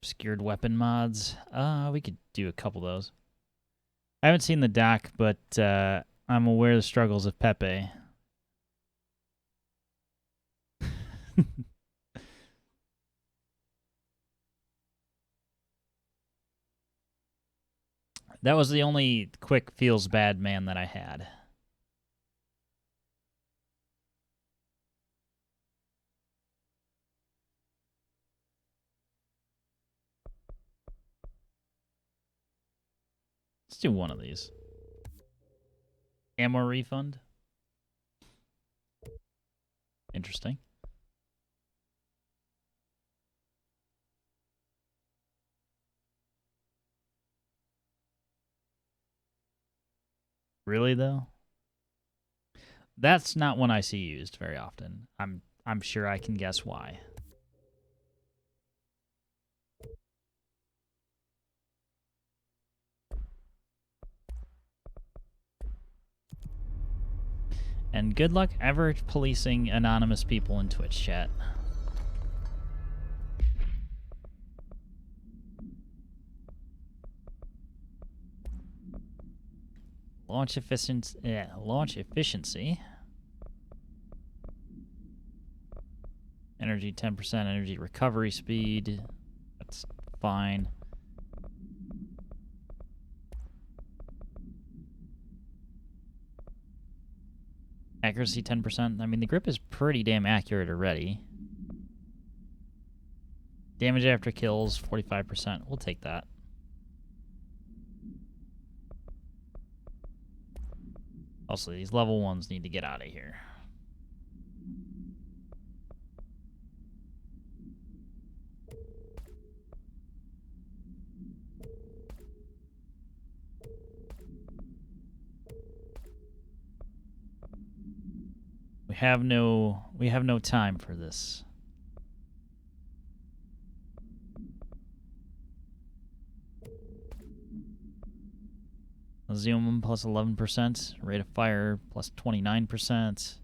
[SPEAKER 1] Obscured weapon mods. We could do a couple of those. I haven't seen the doc, but I'm aware of the struggles of Pepe. That was the only quick feels bad man that I had. Let's do one of these. Ammo refund. Interesting. Really though? That's not one I see used very often. I'm sure I can guess why. And good luck ever policing anonymous people in Twitch chat. Launch efficiency. Yeah, launch efficiency. Energy 10%, energy recovery speed. That's fine. Accuracy 10%. I mean, the grip is pretty damn accurate already. Damage after kills 45%. We'll take that. Also, these level 1s need to get out of here. We have no time for this. Zoom plus 11%, rate of fire plus 29%.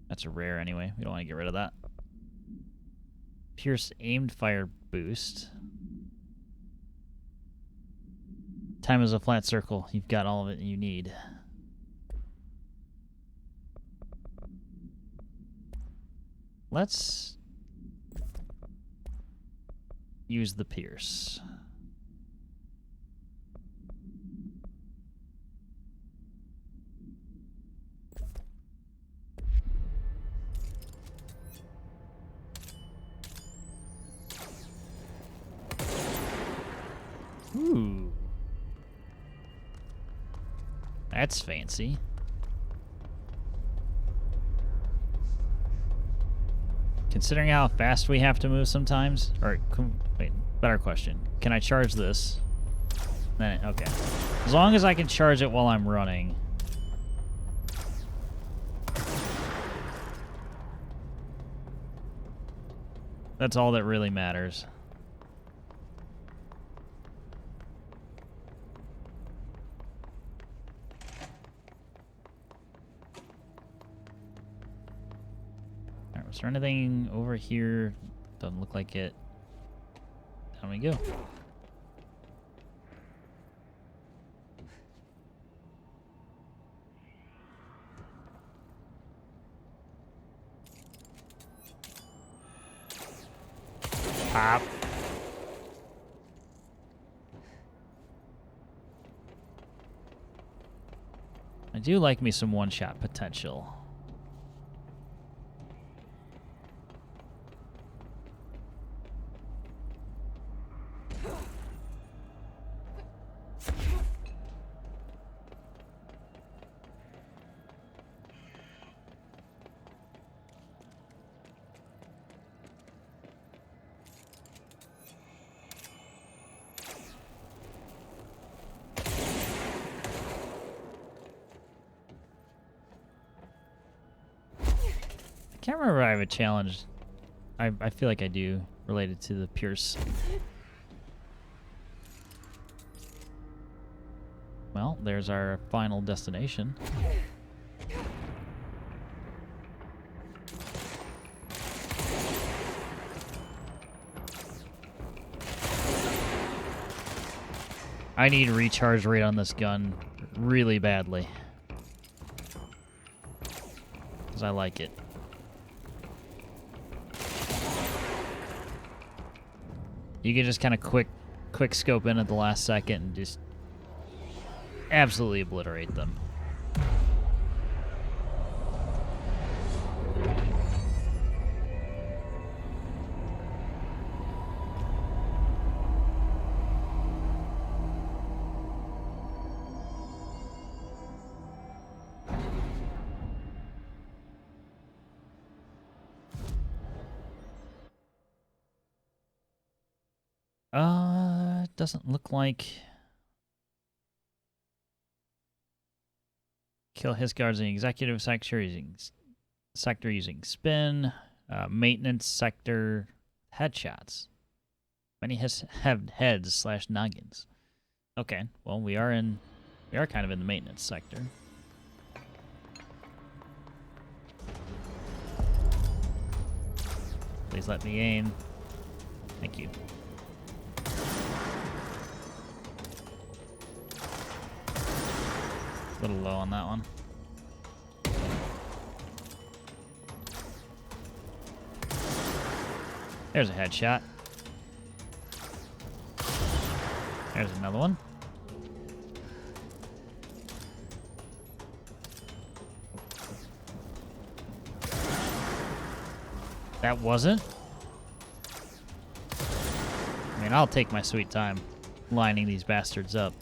[SPEAKER 1] That's a rare anyway. We don't want to get rid of that. Pierce aimed fire boost. Time is a flat circle. You've got all of it you need. Let's use the Pierce. Ooh. That's fancy. Considering how fast we have to move sometimes, or wait, better question. Can I charge this? Then okay. As long as I can charge it while I'm running. That's all that really matters. Is there anything over here? Doesn't look like it. Down we go. Pop. I do like me some one-shot potential. I can't remember if I have a challenge. I feel like I do, related to the Pierce. Well, there's our final destination. I need a recharge rate on this gun really badly. Because I like it. You can just kind of quick scope in at the last second and just absolutely obliterate them. Doesn't look like Kill his guards in the executive sector using spin. Maintenance sector headshots. Many have heads / noggins. Okay, well we are kind of in the maintenance sector. Please let me aim. Thank you. A little low on that one. There's a headshot. There's another one. That wasn't. I mean, I'll take my sweet time lining these bastards up.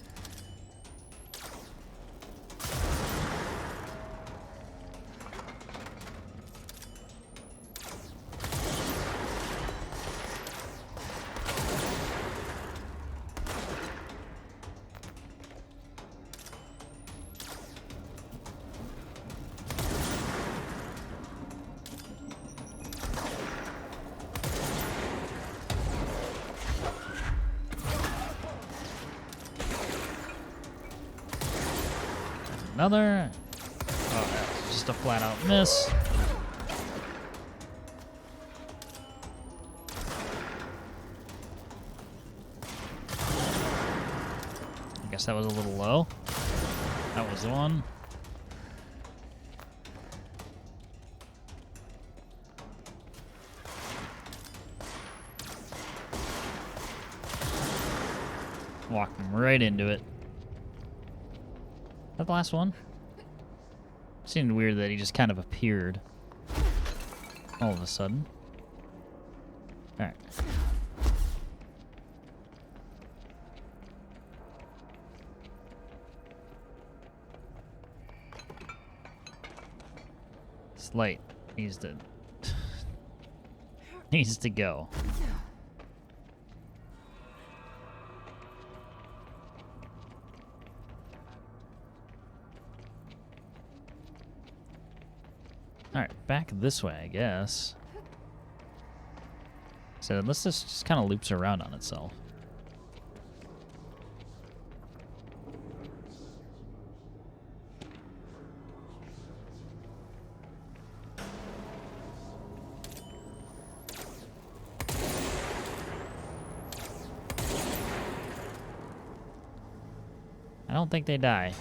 [SPEAKER 1] Another. Oh, that's just a flat out miss. I guess that was a little low. That was the one. Walked him right into it. That the last one? Seemed weird that he just kind of appeared all of a sudden. Alright. This light needs to needs to go. Alright, back this way, I guess. So unless this just kind of loops around on itself. I don't think they die.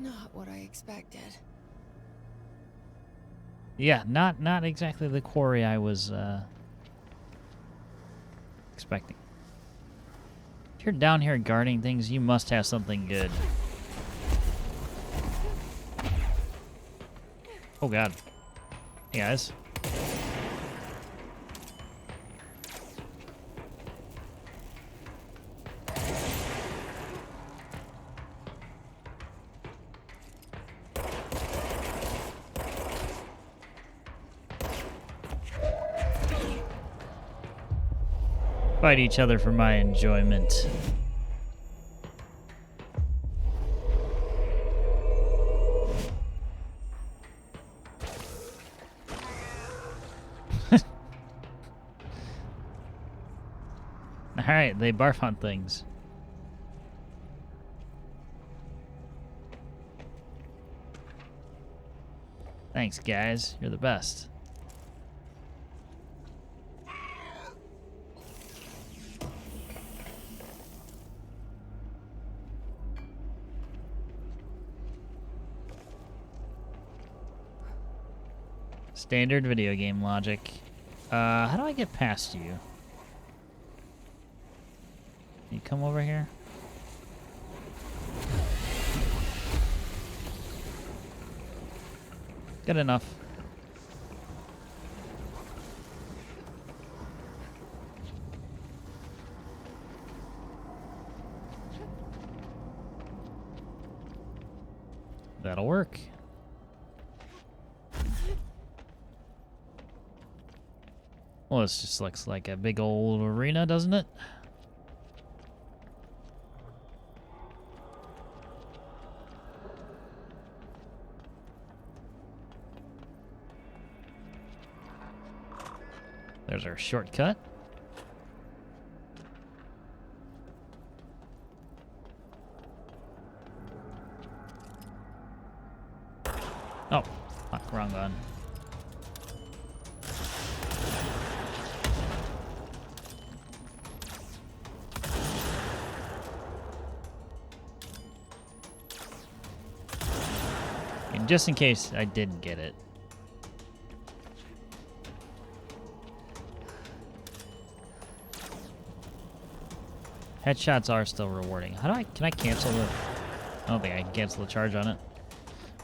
[SPEAKER 5] Not what I expected.
[SPEAKER 1] Yeah, not exactly the quarry I was expecting. If you're down here guarding things, you must have something good. Oh god. Hey guys. Fight each other for my enjoyment. Alright, they barf on things. Thanks, guys. You're the best. Standard video game logic. How do I get past you? Can you come over here? Good enough. That'll work. Well, this just looks like a big old arena, doesn't it? There's our shortcut. Oh, fuck, wrong gun. And just in case I didn't get it. Headshots are still rewarding. How do can I cancel the... I don't think I can cancel the charge on it.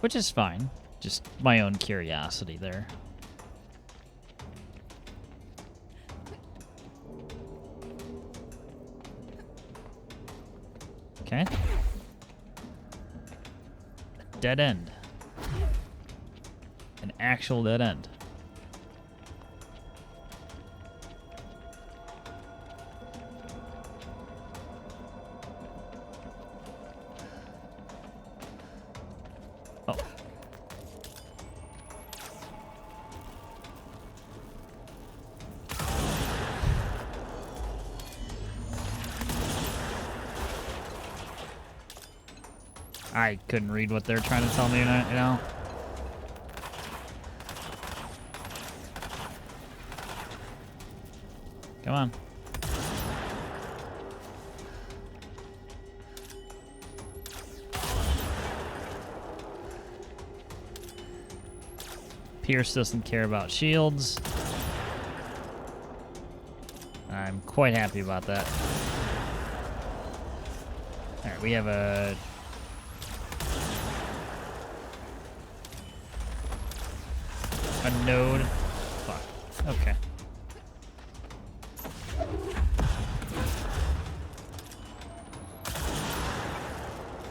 [SPEAKER 1] Which is fine. Just my own curiosity there. Okay. Dead end. An actual dead end. Oh. I couldn't read what they're trying to tell me, you know? Come on. Pierce doesn't care about shields. I'm quite happy about that. Alright, we have a... node. Fuck. Okay.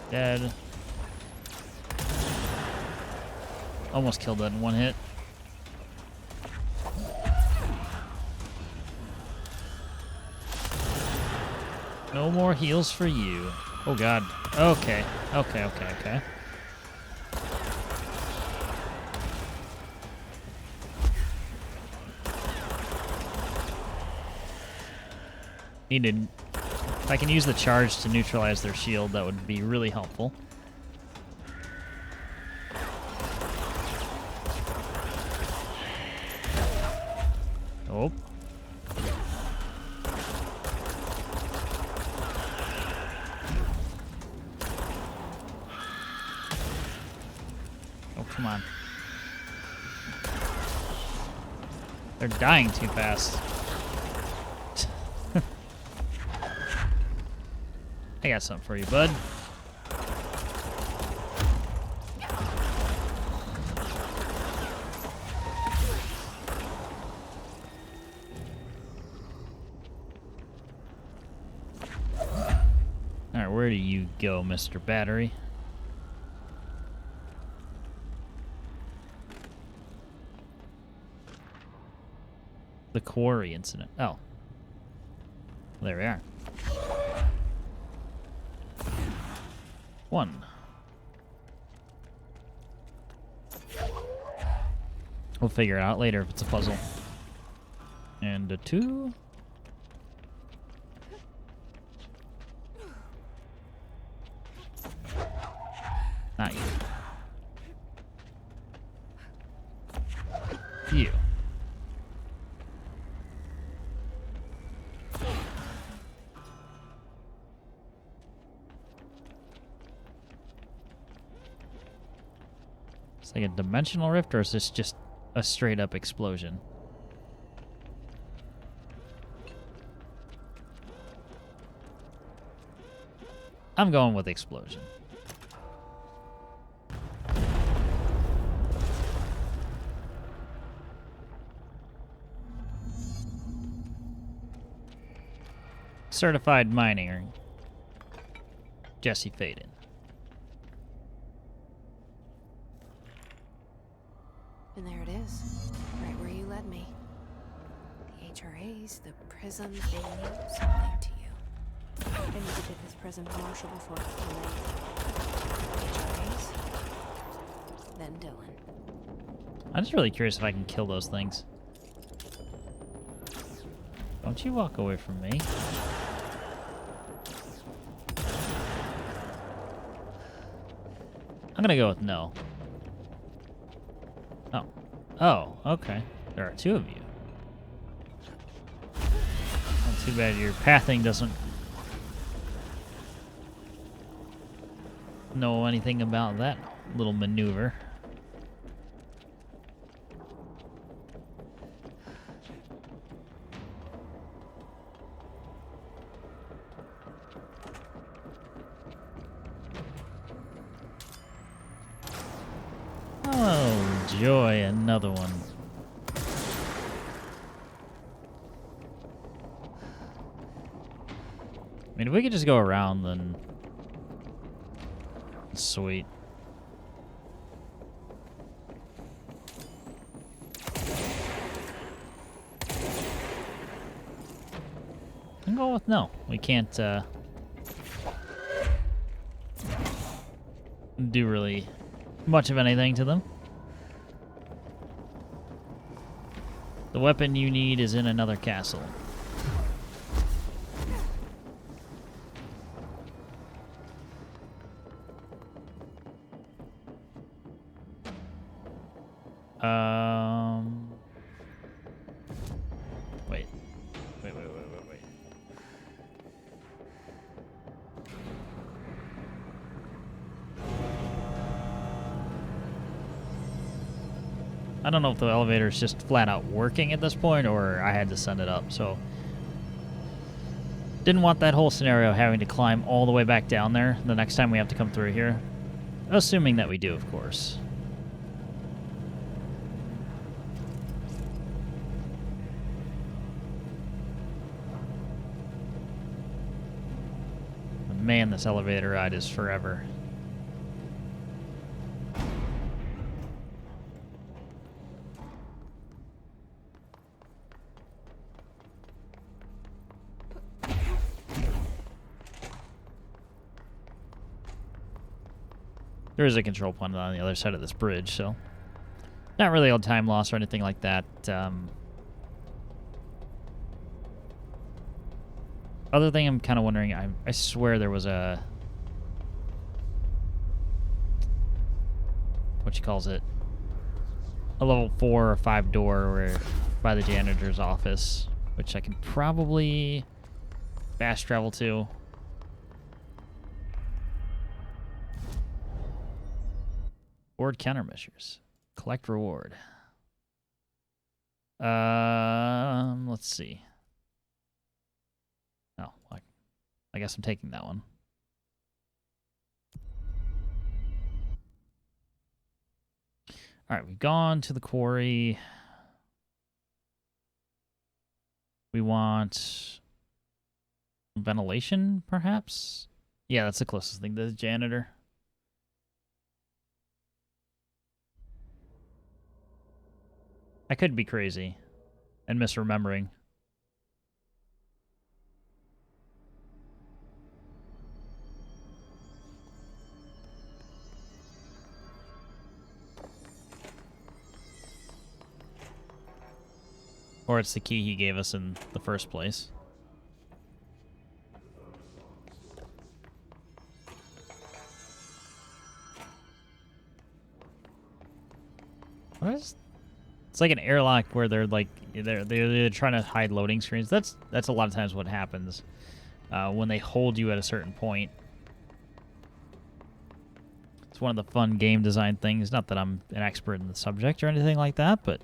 [SPEAKER 1] Dead. Almost killed that in one hit. No more heals for you. Oh god. Okay. Okay. Needed. If I can use the charge to neutralize their shield, that would be really helpful. Oh. Oh, come on. They're dying too fast. I got something for you, bud. Alright, where do you go, Mr. Battery? The quarry incident. Oh. There we are. One. We'll figure it out later if it's a puzzle. And a 2. Not you. You. It's like a dimensional rift, or is this just a straight up explosion? I'm going with explosion. Certified miner, Jesse Faden.
[SPEAKER 5] And there it is, right where you led me. The HRAs, the prism, they mean something to you. I need to get this prism to Marshall before it's too late. HRAs, then Dylan.
[SPEAKER 1] I'm just really curious if I can kill those things. Don't you walk away from me. I'm gonna go with no. Oh. Oh, okay. There are two of you. Not too bad your pathing doesn't know anything about that little maneuver. Oh, joy, another one. I mean, if we could just go around, then sweet. I'm going with no. We can't do really much of anything to them. The weapon you need is in another castle. Wait. I don't know if the elevator is just flat out working at this point or I had to send it up, so didn't want that whole scenario having to climb all the way back down there the next time we have to come through here. Assuming that we do, of course. Man, this elevator ride is forever. There is a control point on the other side of this bridge, so not really a time loss or anything like that. Other thing I'm kind of wondering, I swear there was a... what you calls it? A level 4 or 5 door where, by the janitor's office, which I can probably fast travel to. Reward countermeasures. Collect reward. Let's see. Oh, I guess I'm taking that one. All right, we've gone to the quarry. We want ventilation, perhaps? Yeah, that's the closest thing to the janitor. I could be crazy and misremembering. Or it's the key he gave us in the first place. What is... It's like an airlock where they're like they're trying to hide loading screens. That's a lot of times what happens when they hold you at a certain point. It's one of the fun game design things. Not that I'm an expert in the subject or anything like that, but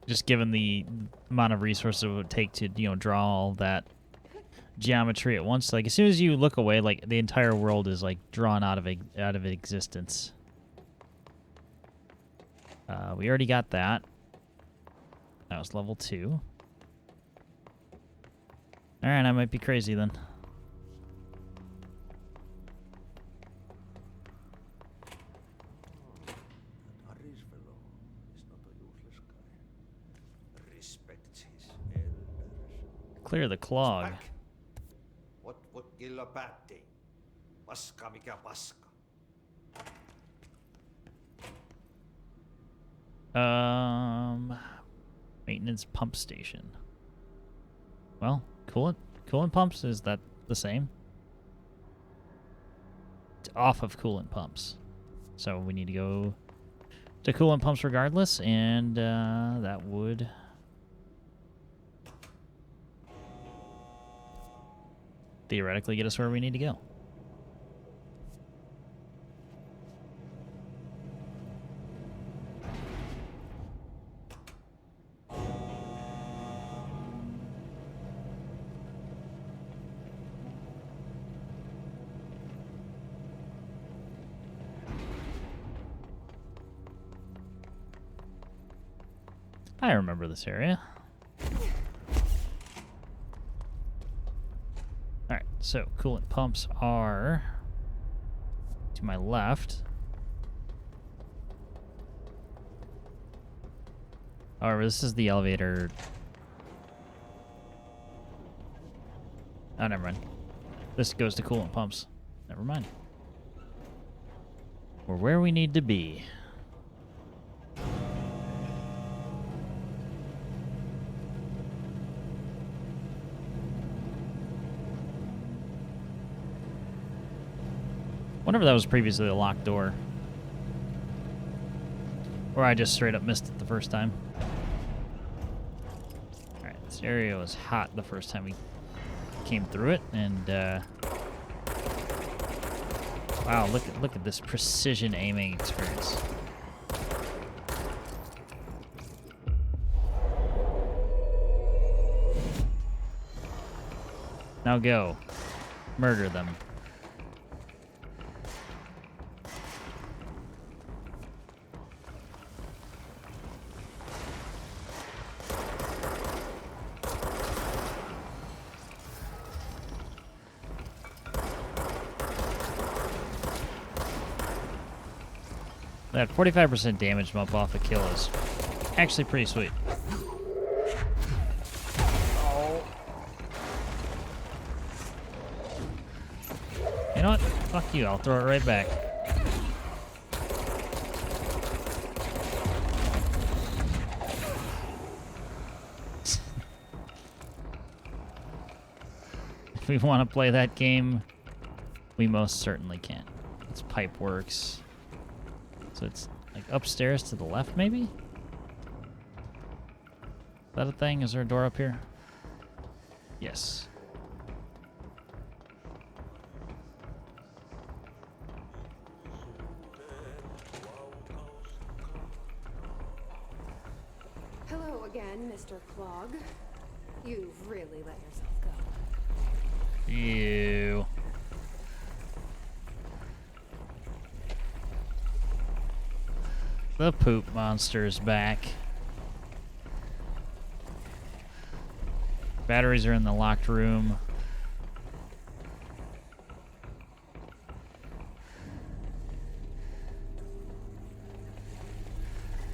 [SPEAKER 1] just given the amount of resources it would take to, you know, draw all that geometry at once, like as soon as you look away, like the entire world is like drawn out of existence. We already got that. That was level 2. All right, I might be crazy then. Clear the clog.
[SPEAKER 11] What killa päätti? Paska mikä paska.
[SPEAKER 1] Maintenance pump station. Well, coolant pumps, is that the same? It's off of coolant pumps. So we need to go to coolant pumps regardless, and that would theoretically get us where we need to go. I remember this area. Alright, so coolant pumps are to my left. However, this is the elevator. Oh, never mind. This goes to coolant pumps. Never mind. We're where we need to be. Wonder if that was previously a locked door. Or I just straight up missed it the first time. Alright, this area was hot the first time we came through it, and wow, look at this precision aiming experience. Now go. Murder them. That 45% damage bump off a kill is actually pretty sweet. Oh. You know what? Fuck you, I'll throw it right back. If we want to play that game, we most certainly can. It's pipe works. So it's like upstairs to the left, maybe? Is that a thing? Is there a door up here? Yes.
[SPEAKER 10] Hello again, Mr. Clog. You've really let yourself go.
[SPEAKER 1] Ew. The poop monster's back. Batteries are in the locked room.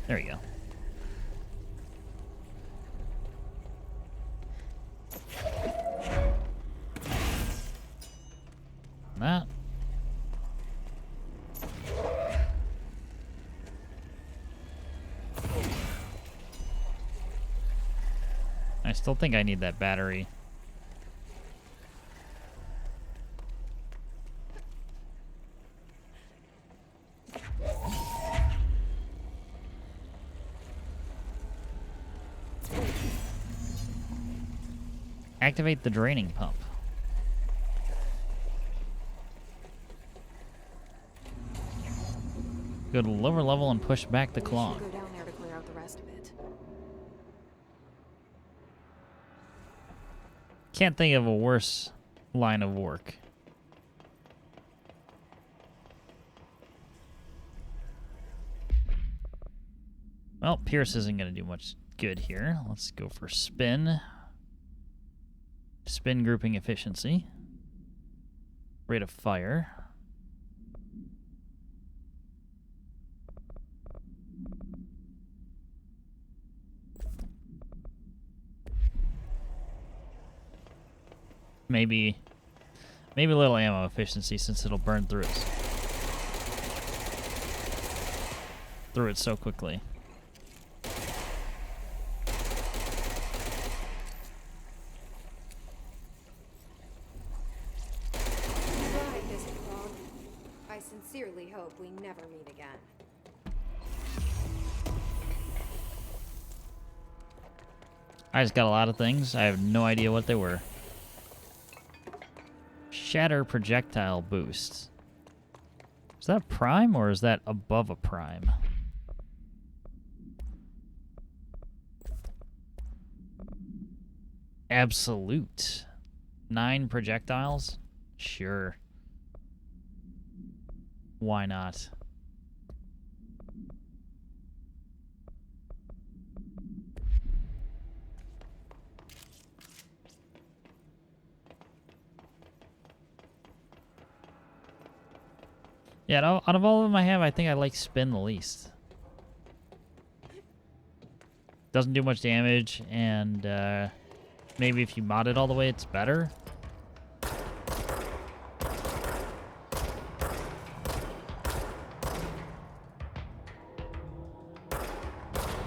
[SPEAKER 1] There we go. That. I still think I need that battery. Activate the draining pump. Go to lower level and push back the clog.
[SPEAKER 10] Go down there to clear out the rest of it.
[SPEAKER 1] Can't think of a worse line of work. Well, Pierce isn't going to do much good here. Let's go for spin. Spin grouping efficiency. Rate of fire. Maybe a little ammo efficiency since it'll burn through it so quickly.
[SPEAKER 10] Right, Mr. Fogg. I sincerely hope we never meet again.
[SPEAKER 1] I just got a lot of things. I have no idea what they were. Shatter projectile boost. Is that a prime or is that above a prime? Absolute. 9 projectiles? Sure. Why not? Yeah, out of all of them I have, I think I like spin the least. Doesn't do much damage, and maybe if you mod it all the way, it's better.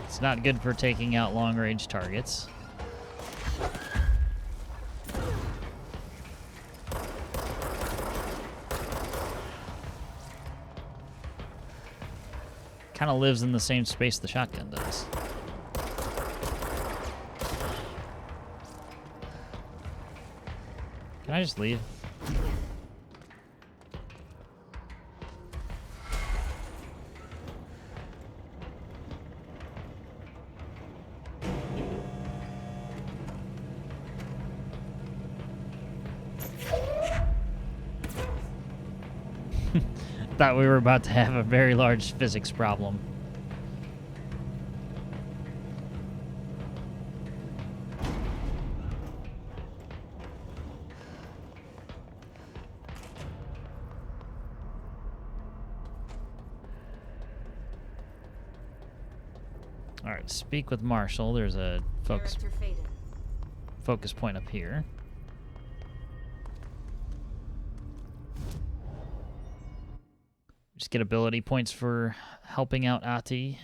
[SPEAKER 1] It's not good for taking out long-range targets. Kind of lives in the same space the shotgun does. Can I just leave? Thought we were about to have a very large physics problem. All right, speak with Marshall. There's a focus point up here. Just get ability points for helping out Ahti.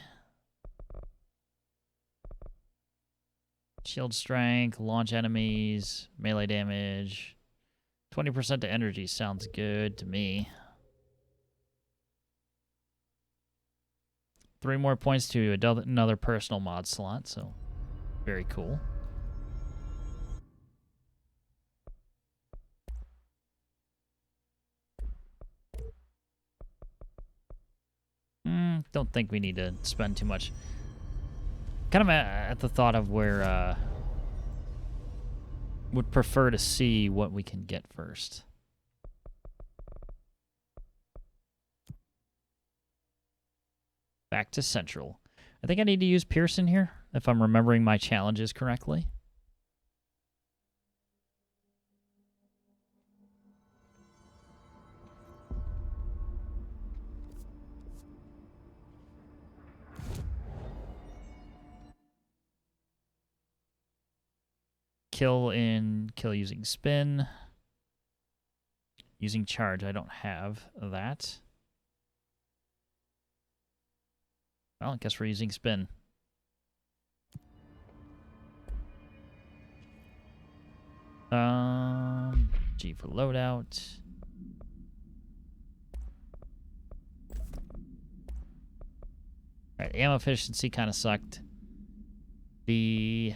[SPEAKER 1] Shield strength, launch enemies, melee damage. 20% to energy sounds good to me. 3 more points to another personal mod slot, so very cool. Don't think we need to spend too much. Kind of at the thought of where would prefer to see what we can get first. Back to Central. I think I need to use Pearson here, if I'm remembering my challenges correctly. Kill using spin. Using charge, I don't have that. Well, I guess we're using spin. G for loadout. Alright, ammo efficiency kind of sucked. The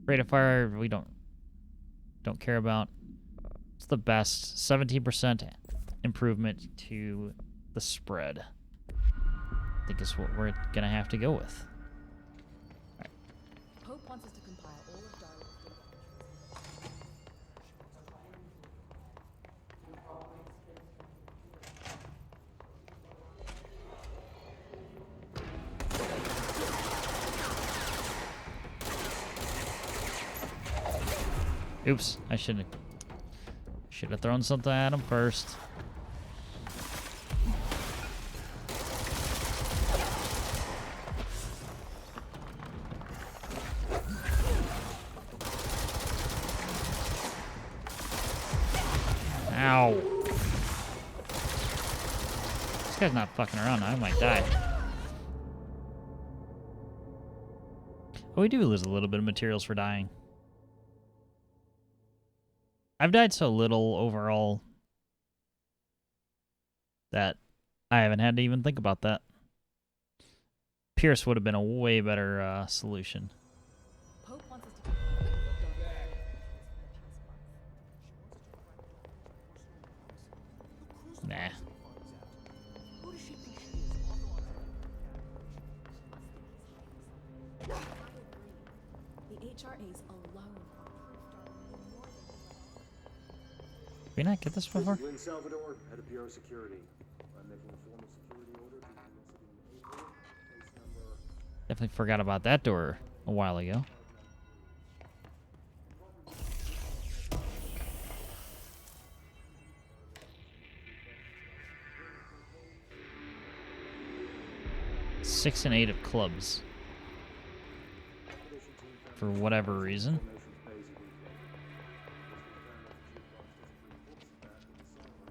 [SPEAKER 1] rate of fire we don't care about. It's the best. 17% improvement to the spread. I think is what we're gonna have to go with. All right.
[SPEAKER 7] Hope wants us to compile all of Darwin's
[SPEAKER 1] Oops, I should have thrown something at him first. This guy's not fucking around. I might die. Oh, we do lose a little bit of materials for dying. I've died so little overall that I haven't had to even think about that. Pierce would have been a way better solution.
[SPEAKER 7] Pope wants us to
[SPEAKER 1] Nah.
[SPEAKER 7] The HRAs alone.
[SPEAKER 1] Did we not get this before?
[SPEAKER 9] Lynn Salvador, head of Bureau Security. I'm making a formal security order to the April, case number.
[SPEAKER 1] Definitely forgot about that door a while ago. Six and 8 of clubs. For whatever reason.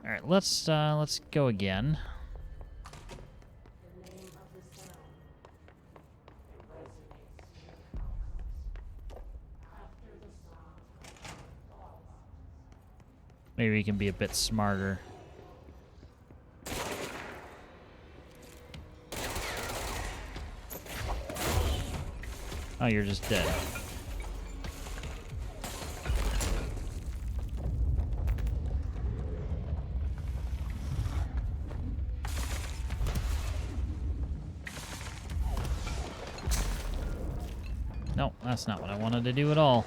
[SPEAKER 1] All right, let's go again. Maybe we can be a bit smarter. Oh, you're just dead. No, that's not what I wanted to do at all.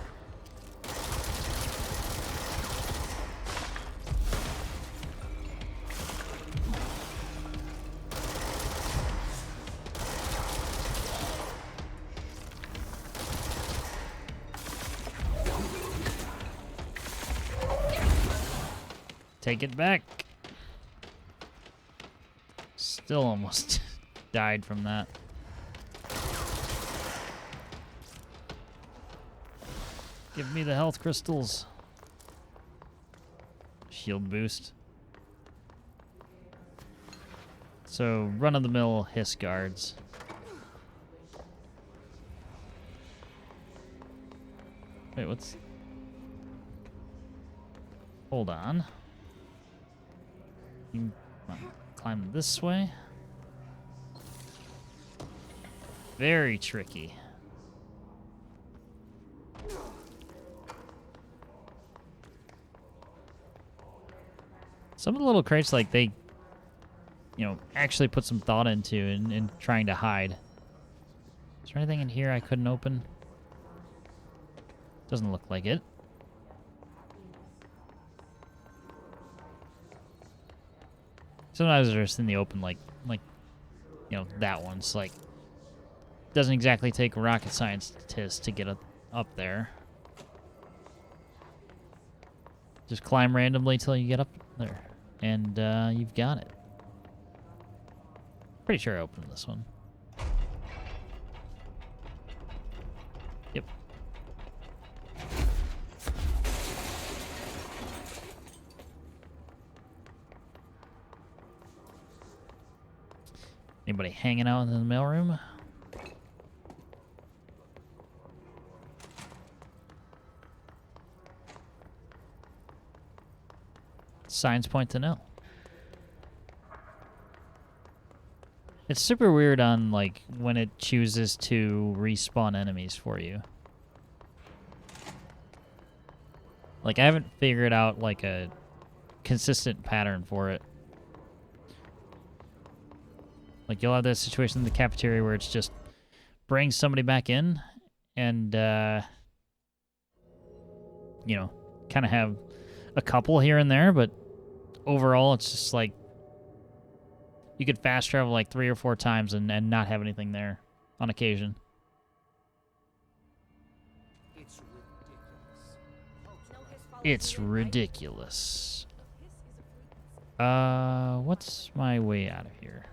[SPEAKER 1] Take it back. Still almost died from that. Give me the health crystals. Shield boost. So, run-of-the-mill hiss guards. Wait, what's... Hold on. You can climb this way. Very tricky. Some of the little crates, like, they, you know, actually put some thought into in trying to hide. Is there anything in here I couldn't open? Doesn't look like it. Sometimes they're just in the open, like, you know, that one's, like, doesn't exactly take a rocket scientist to get up there. Just climb randomly till you get up there. And you've got it. Pretty sure I opened this one. Yep. Anybody hanging out in the mailroom? Signs point to no. It's super weird on, like, when it chooses to respawn enemies for you. Like, I haven't figured out, like, a consistent pattern for it. Like, you'll have that situation in the cafeteria where it's just bring somebody back in and, you know, kind of have a couple here and there, but overall it's just like you could fast travel like 3 or 4 times and not have anything there on occasion. It's ridiculous. What's my way out of here?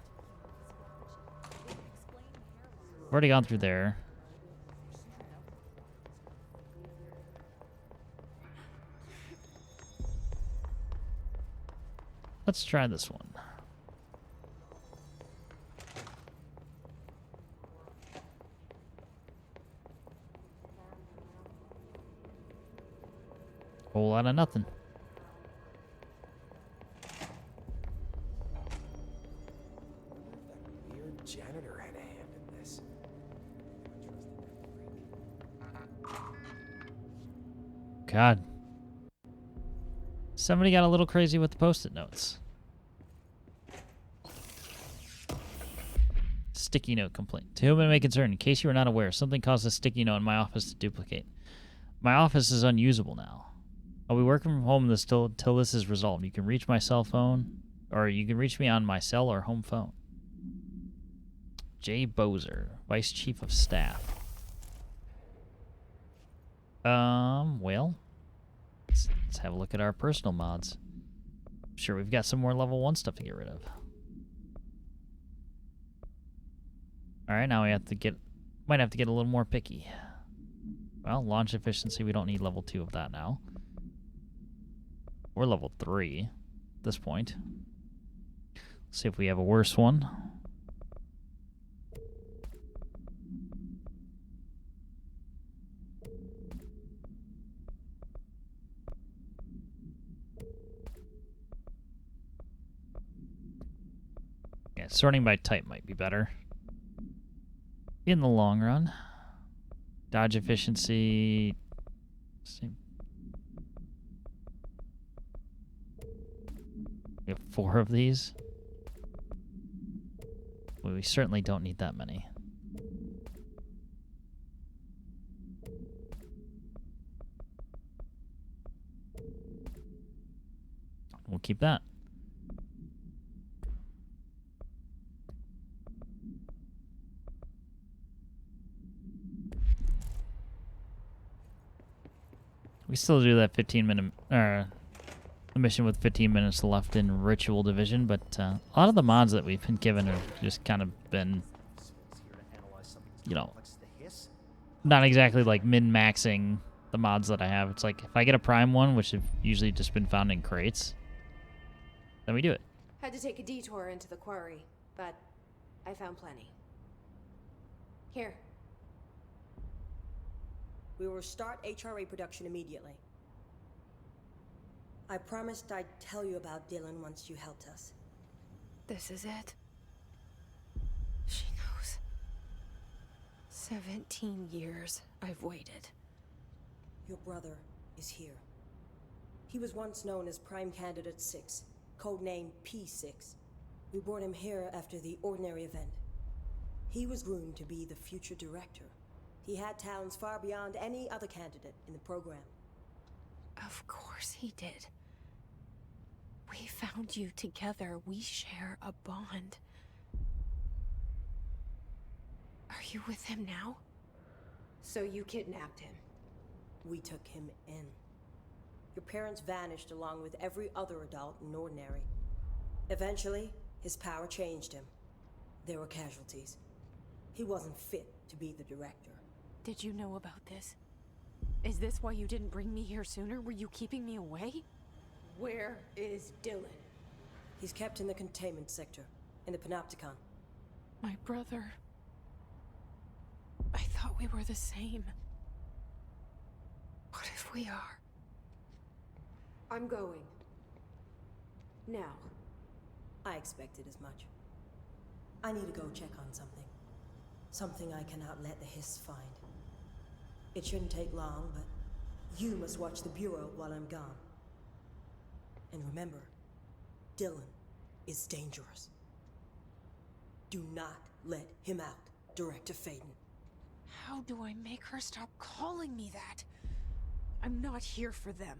[SPEAKER 1] I've already gone through there. Let's try this one. whole lot of nothing.
[SPEAKER 6] Weird janitor had a hand in this.
[SPEAKER 1] God. Somebody got a little crazy with the post-it notes. Sticky note complaint. To whom it may concern, in case you are not aware, something caused a sticky note in my office to duplicate. My office is unusable now. I'll be working from home till this is resolved. You can reach my cell phone, or you can reach me on my cell or home phone. Jay Bozer, Vice Chief of Staff. Well, let's have a look at our personal mods. I'm sure we've got some more level 1 stuff to get rid of. Alright, now we might have to get a little more picky. Well, launch efficiency, we don't need level 2 of that now. We're level 3 at this point. Let's see if we have a worse one. Yeah, sorting by type might be better in the long run. Dodge efficiency. Same. We have 4 of these. Well, we certainly don't need that many. We'll keep that. We still do that 15-minute the mission with 15 minutes left in Ritual Division, but a lot of the mods that we've been given have just kind of been, you know, not exactly like min-maxing the mods that I have. It's like if I get a Prime one, which have usually just been found in crates, then we do it.
[SPEAKER 10] Had to take a detour into the quarry, but I found plenty. Here.
[SPEAKER 2] We will start HRA production immediately. I promised I'd tell you about Dylan once you helped us.
[SPEAKER 5] This is it. She knows. 17 years I've waited.
[SPEAKER 2] Your brother is here. He was once known as Prime Candidate 6, codename P6. We brought him here after the Ordinary event. He was groomed to be the future director. He had talents far beyond any other candidate in the program.
[SPEAKER 5] Of course he did. We found you together. We share a bond. Are you with him now?
[SPEAKER 10] So you kidnapped him?
[SPEAKER 2] We took him in. Your parents vanished along with every other adult in Ordinary. Eventually, his power changed him. There were casualties. He wasn't fit to be the director.
[SPEAKER 5] Did you know about this? Is this why you didn't bring me here sooner? Were you keeping me away?
[SPEAKER 10] Where is Dylan?
[SPEAKER 2] He's kept in the containment sector, in the Panopticon.
[SPEAKER 5] My brother. I thought we were the same. What if we are?
[SPEAKER 10] I'm going. Now.
[SPEAKER 2] I expected as much. I need to go check on something. Something I cannot let the Hiss find. It shouldn't take long, but you must watch the Bureau while I'm gone. And remember, Dylan is dangerous. Do not let him out, Director Faden.
[SPEAKER 5] How do I make her stop calling me that? I'm not here for them.